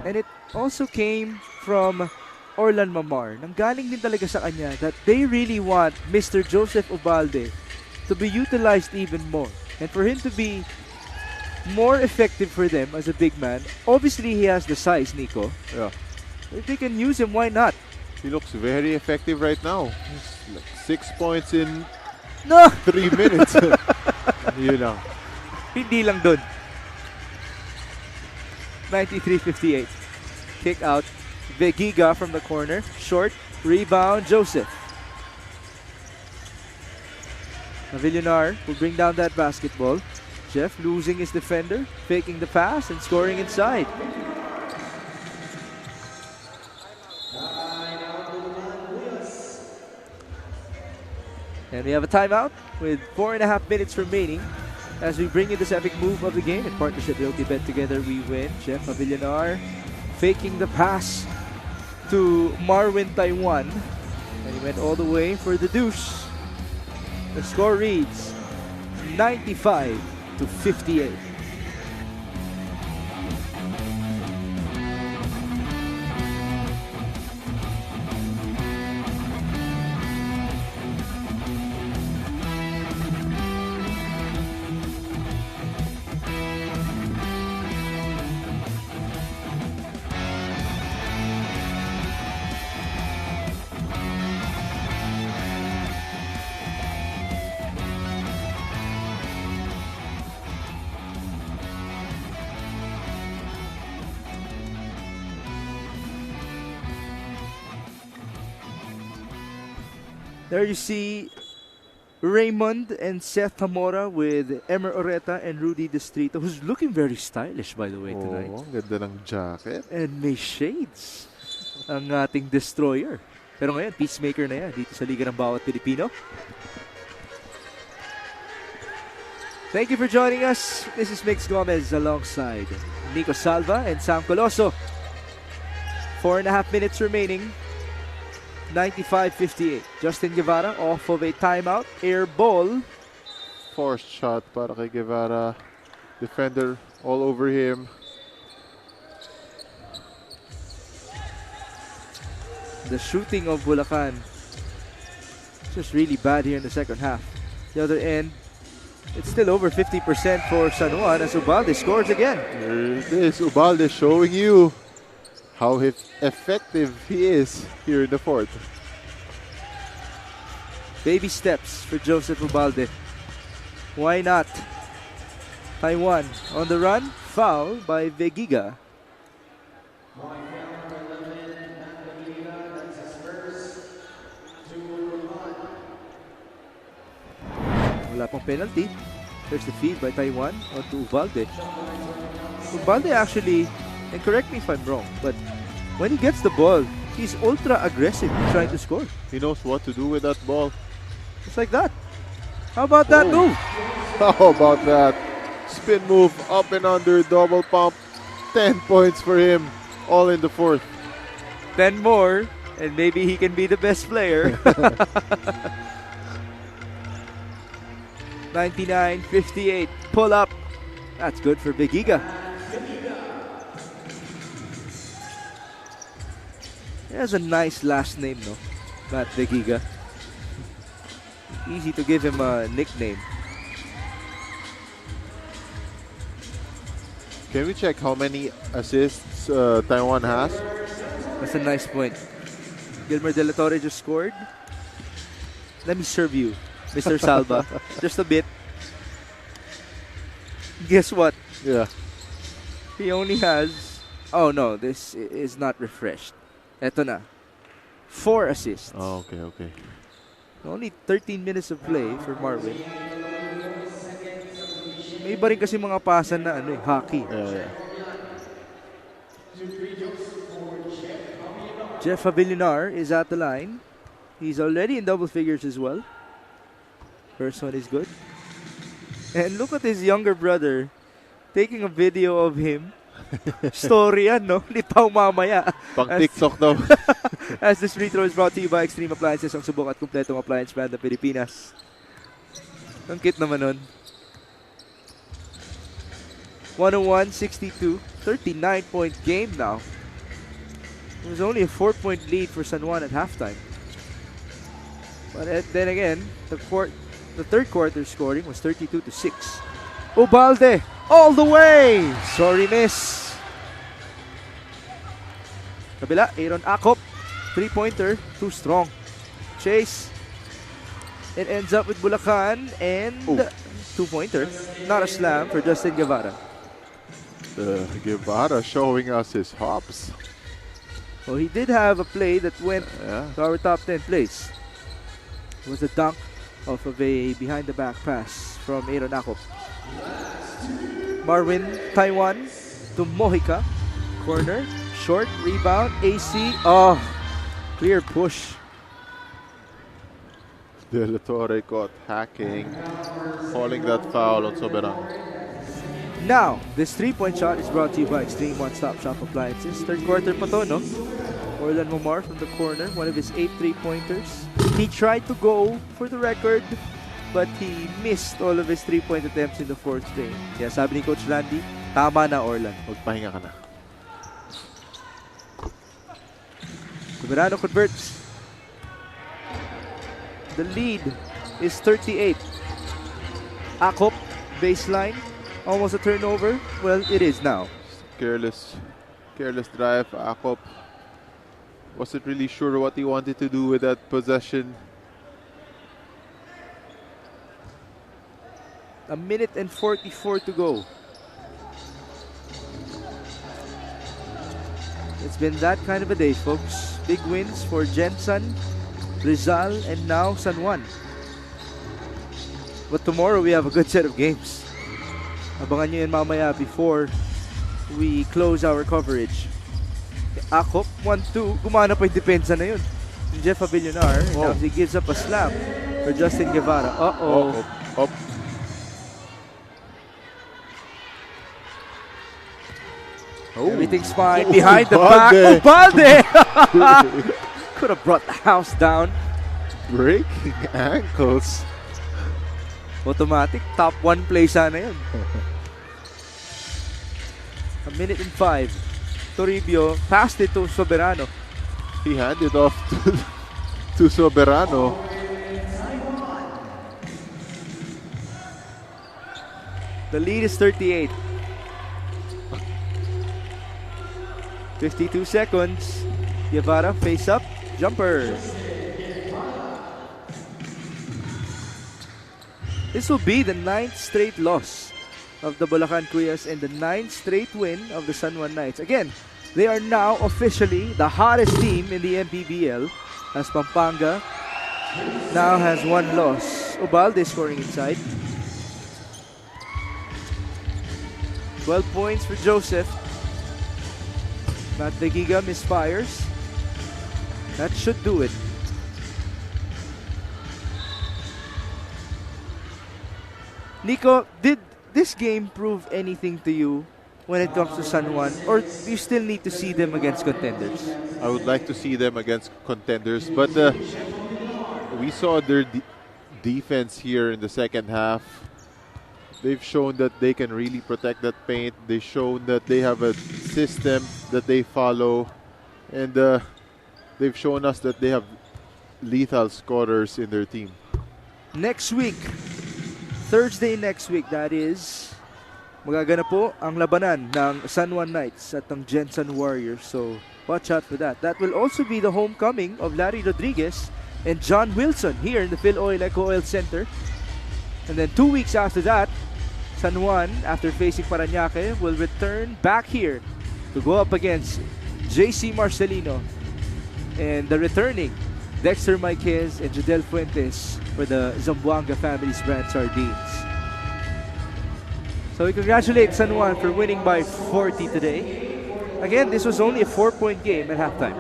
And it also came from Orlan Mamar. Nanggaling din talaga sa kanya that they really want Mr. Joseph Ubalde to be utilized even more. And for him to be more effective for them as a big man, obviously he has the size, Nico. Yeah. If they can use him, why not? He looks very effective right now. He's like 6 points in No! 3 minutes. Yun lang. Hindi lang dun. 93-58. Kick out. Vegiga from the corner. Short. Rebound. Joseph. Navillonar will bring down that basketball. Jeff losing his defender. Faking the pass and scoring inside. And we have a timeout with 4.5 minutes remaining as we bring you this epic move of the game in partnership with OTBet. Together we win. Jeff Avillanar faking the pass to Marwin Taiwan. And he went all the way for the deuce. The score reads 95-58. There you see Raymond and Seth Zamora with Emer Oreta and Rudy Distrito, who's looking very stylish, by the way, tonight. Oh, ganda ng jacket. And may shades ang ating destroyer. Pero ngayon, peacemaker na yan dito sa Liga ng Bawat Pilipino. Thank you for joining us. This is Mix Gomez alongside Nico Salva and Sam Coloso. 4.5 minutes remaining. 95-58. Justin Guevara off of a timeout. Air ball. Forced shot para kay Guevara. Defender all over him. The shooting of Bulacan just really bad here in the second half. The other end, it's still over 50% for San Juan as Ubalde scores again. There it is. Ubalde showing you how effective he is here in the fourth. Baby steps for Joseph Ubalde. Why not? Taiwan on the run. Foul by Vegiga. Wala pang penalty. There's the feed by Taiwan onto Ubalde. Ubalde actually, and correct me if I'm wrong, but when he gets the ball, He's ultra aggressive trying to score. He knows what to do with that ball. Just like that. How about that move? How about that? Spin move, up and under, double pump. 10 points for him, all in the fourth. 10 more, and maybe he can be the best player. 99-58, pull up. That's good for Big Iga. He has a nice last name, no? Matt Big Iga. Easy to give him a nickname. Can we check how many assists Taiwan has? That's a nice point. Gilmer De La Torre just scored. Let me serve you, Mr. Salva. Just a bit. Guess what? Yeah. He only has... Oh no, this is not refreshed. Eto na. 4 assists. Oh, okay. Only 13 minutes of play for Marvin. May iba rin kasi mga pasan na hockey. Yeah. Jeff Avillinar is at the line. He's already in double figures as well. First one is good. And look at his younger brother taking a video of him. Story yan, no? Litaw mamaya. Pang TikTok daw. As this free throw is brought to you by Extreme Appliances, ang subok at kumpletong appliance brand ng Pilipinas. Ang cute naman nun. 101-62, 39-point game now. It was only a 4-point lead for San Juan at halftime. But then again, the third quarter scoring was 32-6. Ubalde all the way. Sorry, miss. Kabila, Aaron Akop. 3-pointer, too strong. Chase. It ends up with Bulacan and 2-pointer. Not a slam for Justin Guevara. Guevara showing us his hops. Well, he did have a play that went to our top 10 plays. It was a dunk off of a behind-the-back pass from Aaron Akop. Marvin, Taiwan to Mojica. Corner, short, rebound, AC. Oh, clear push. De La Torre caught hacking, calling that foul on Soberano. Now, this 3-point shot is brought to you by Extreme One Stop Shop Appliances. Third quarter pa to, no? Orlan Momar from the corner, one of his 8 3-pointers. He tried to go for the record, but he missed all of his 3-point attempts in the fourth frame. Kaya sabi ni Coach Randy, tama na Orlan. Magpahinga ka na. Soberano converts. The lead is 38. Akop, baseline. Almost a turnover. Well, it is now. Careless drive. Akop wasn't really sure what he wanted to do with that possession. A minute and 44 to go. It's been that kind of a day, folks. Big wins for Jensen, Rizal, and now San Juan. But tomorrow we have a good set of games. Abangan nyo yun mamaya before we close our coverage. Akop, 1-2. Gumana pa yung depensa na yun. Jeff Avillinar, now he gives up a slam for Justin Guevara. Uh-oh. Up. Everything's fine. Behind the back. Ubalde! Could have brought the house down. Breaking ankles. Automatic. Top 1 play sana yun. A minute and 5. Toribio passed it to Soberano. He handed off to Soberano. The lead is 38. 52 seconds. Guevara face up. Jumper. This will be the 9th straight loss of the Bulacan Cuyas and the 9th straight win of the San Juan Knights. Again, they are now officially the hottest team in the MPBL as Pampanga now has 1 loss. Ubalde scoring inside. 12 points for Joseph. Matt Begiga misfires. That should do it. Nico, did this game prove anything to you when it comes to San Juan, or do you still need to see them against contenders? I would like to see them against contenders, but we saw their defense here in the second half. They've shown that they can really protect that paint. They've shown that they have a system that they follow, and they've shown us that they have lethal scorers in their team. Next week, Thursday next week, that is, magaganap po ang labanan ng San Juan Knights at ng Jensen Warriors. So, watch out for that. That will also be the homecoming of Larry Rodriguez and John Wilson here in the Phil Oil Eco Oil Center. And then 2 weeks after that, San Juan, after facing Parañaque, will return back here to go up against JC Marcelino and the returning Dexter Maiquez and Jadel Fuentes for the Zamboanga Family's brand sardines. So we congratulate San Juan for winning by 40 today. Again, this was only a 4-point game at halftime.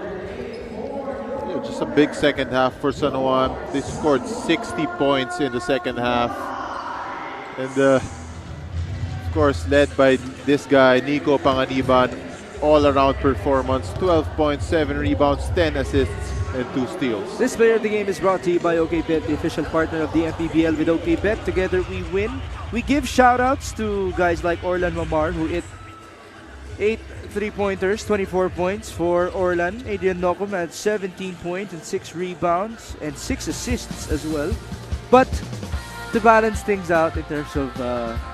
Yeah, just a big second half for San Juan. They scored 60 points in the second half. And of course, led by this guy, Nico Panganiban. All-around performance, 12 points, 7 rebounds, 10 assists, and 2 steals. This player of the game is brought to you by OKBet, the official partner of the MPBL. With OKBet, together we win. We give shout-outs to guys like Orlan Mamar, who hit 8 3-pointers, 24 points for Orlan. Adrian Nocum had 17 points and 6 rebounds and 6 assists as well. But to balance things out in terms of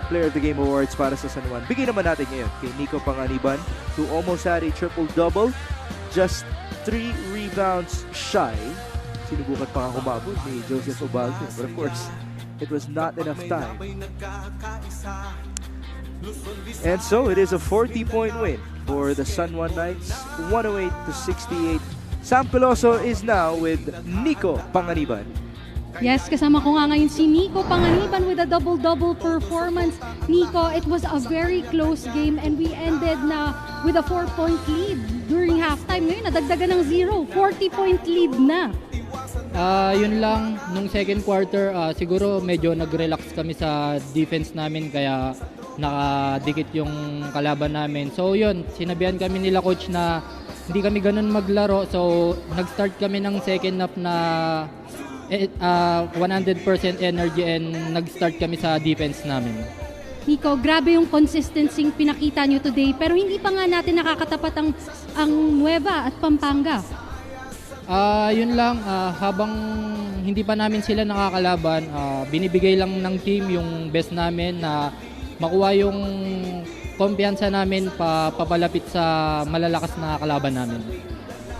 Player of the Game awards para sa San Juan, bigyan naman natin ngayon kay Nico Panganiban, who almost had a triple-double, just 3 rebounds shy. Sinubukan pa nga humabol ni Joseph Obaldo, but of course, it was not enough time. And so, it is a 40-point win for the San Juan Knights, 108-68. Sam Peloso is now with Nico Panganiban. Yes, kasama ko nga ngayon si Nico Panganiban with a double-double performance. Nico, it was a very close game and we ended na with a 4-point lead during halftime. Ngayon, nadagdagan ng 0. 40-point lead na. Yun lang, nung second quarter, siguro medyo nag-relax kami sa defense namin kaya nakadikit yung kalaban namin. So yun, sinabihan kami nila coach na hindi kami ganun maglaro. So nag-start kami ng second half na 100% energy and nag-start kami sa defense namin. Nico, grabe yung consistency pinakita nyo today pero hindi pa nga natin nakakatapat ang Nueva at Pampanga. Yun lang, habang hindi pa namin sila nakakalaban, binibigay lang ng team yung best namin na makuha yung kumpiyansa namin papalapit sa malalakas na kalaban namin.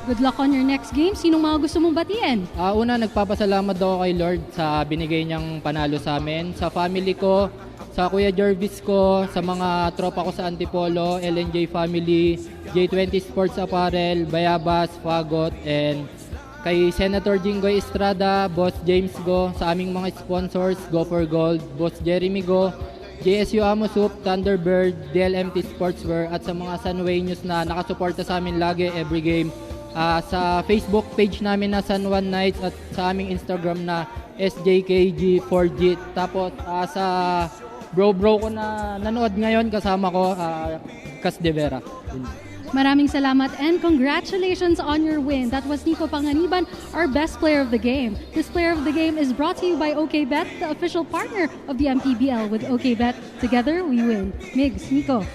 Good luck on your next game. Sinong mga gusto mong batiin? Una, nagpapasalamat daw kay Lord sa binigay niyang panalo sa amin. Sa family ko, sa Kuya Jervis ko, sa mga tropa ko sa Antipolo, LNJ Family, J20 Sports Apparel, Bayabas, Fagot, and kay Senator Jinggoy Estrada, Boss James Go, sa aming mga sponsors, Go for Gold, Boss Jeremy Go, JSU Amo Soup, Thunderbird, DLMT Sportswear, at sa mga Sunway News na nakasuporta sa amin lagi every game. Sa Facebook page namin na San Juan Knights at sa aming Instagram na SJKG4G. Tapos sa bro ko na nanood ngayon kasama ko, Cas de Vera. Maraming salamat and congratulations on your win. That was Nico Panganiban, our best player of the game. This player of the game is brought to you by OKBet, the official partner of the MPBL. With OKBet, together we win. Migs, Nico.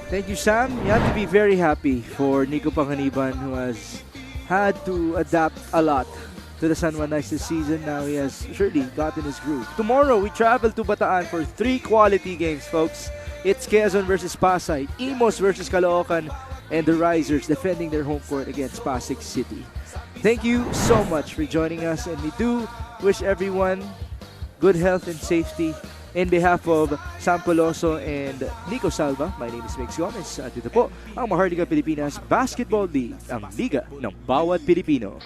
Thank you, Sam. You have to be very happy for Nico Panganiban, who has had to adapt a lot to the San Juan Knights this season. Now he has surely gotten his groove. Tomorrow, we travel to Bataan for 3 quality games, folks. It's Quezon versus Pasay, Imos versus Caloocan, and the Risers defending their home court against Pasig City. Thank you so much for joining us, and we do wish everyone good health and safety. In behalf of Sam Peloso and Nico Salva, my name is Mix Gomez. At ito po ang Maharlika Pilipinas Basketball League, ang liga ng bawat Pilipino.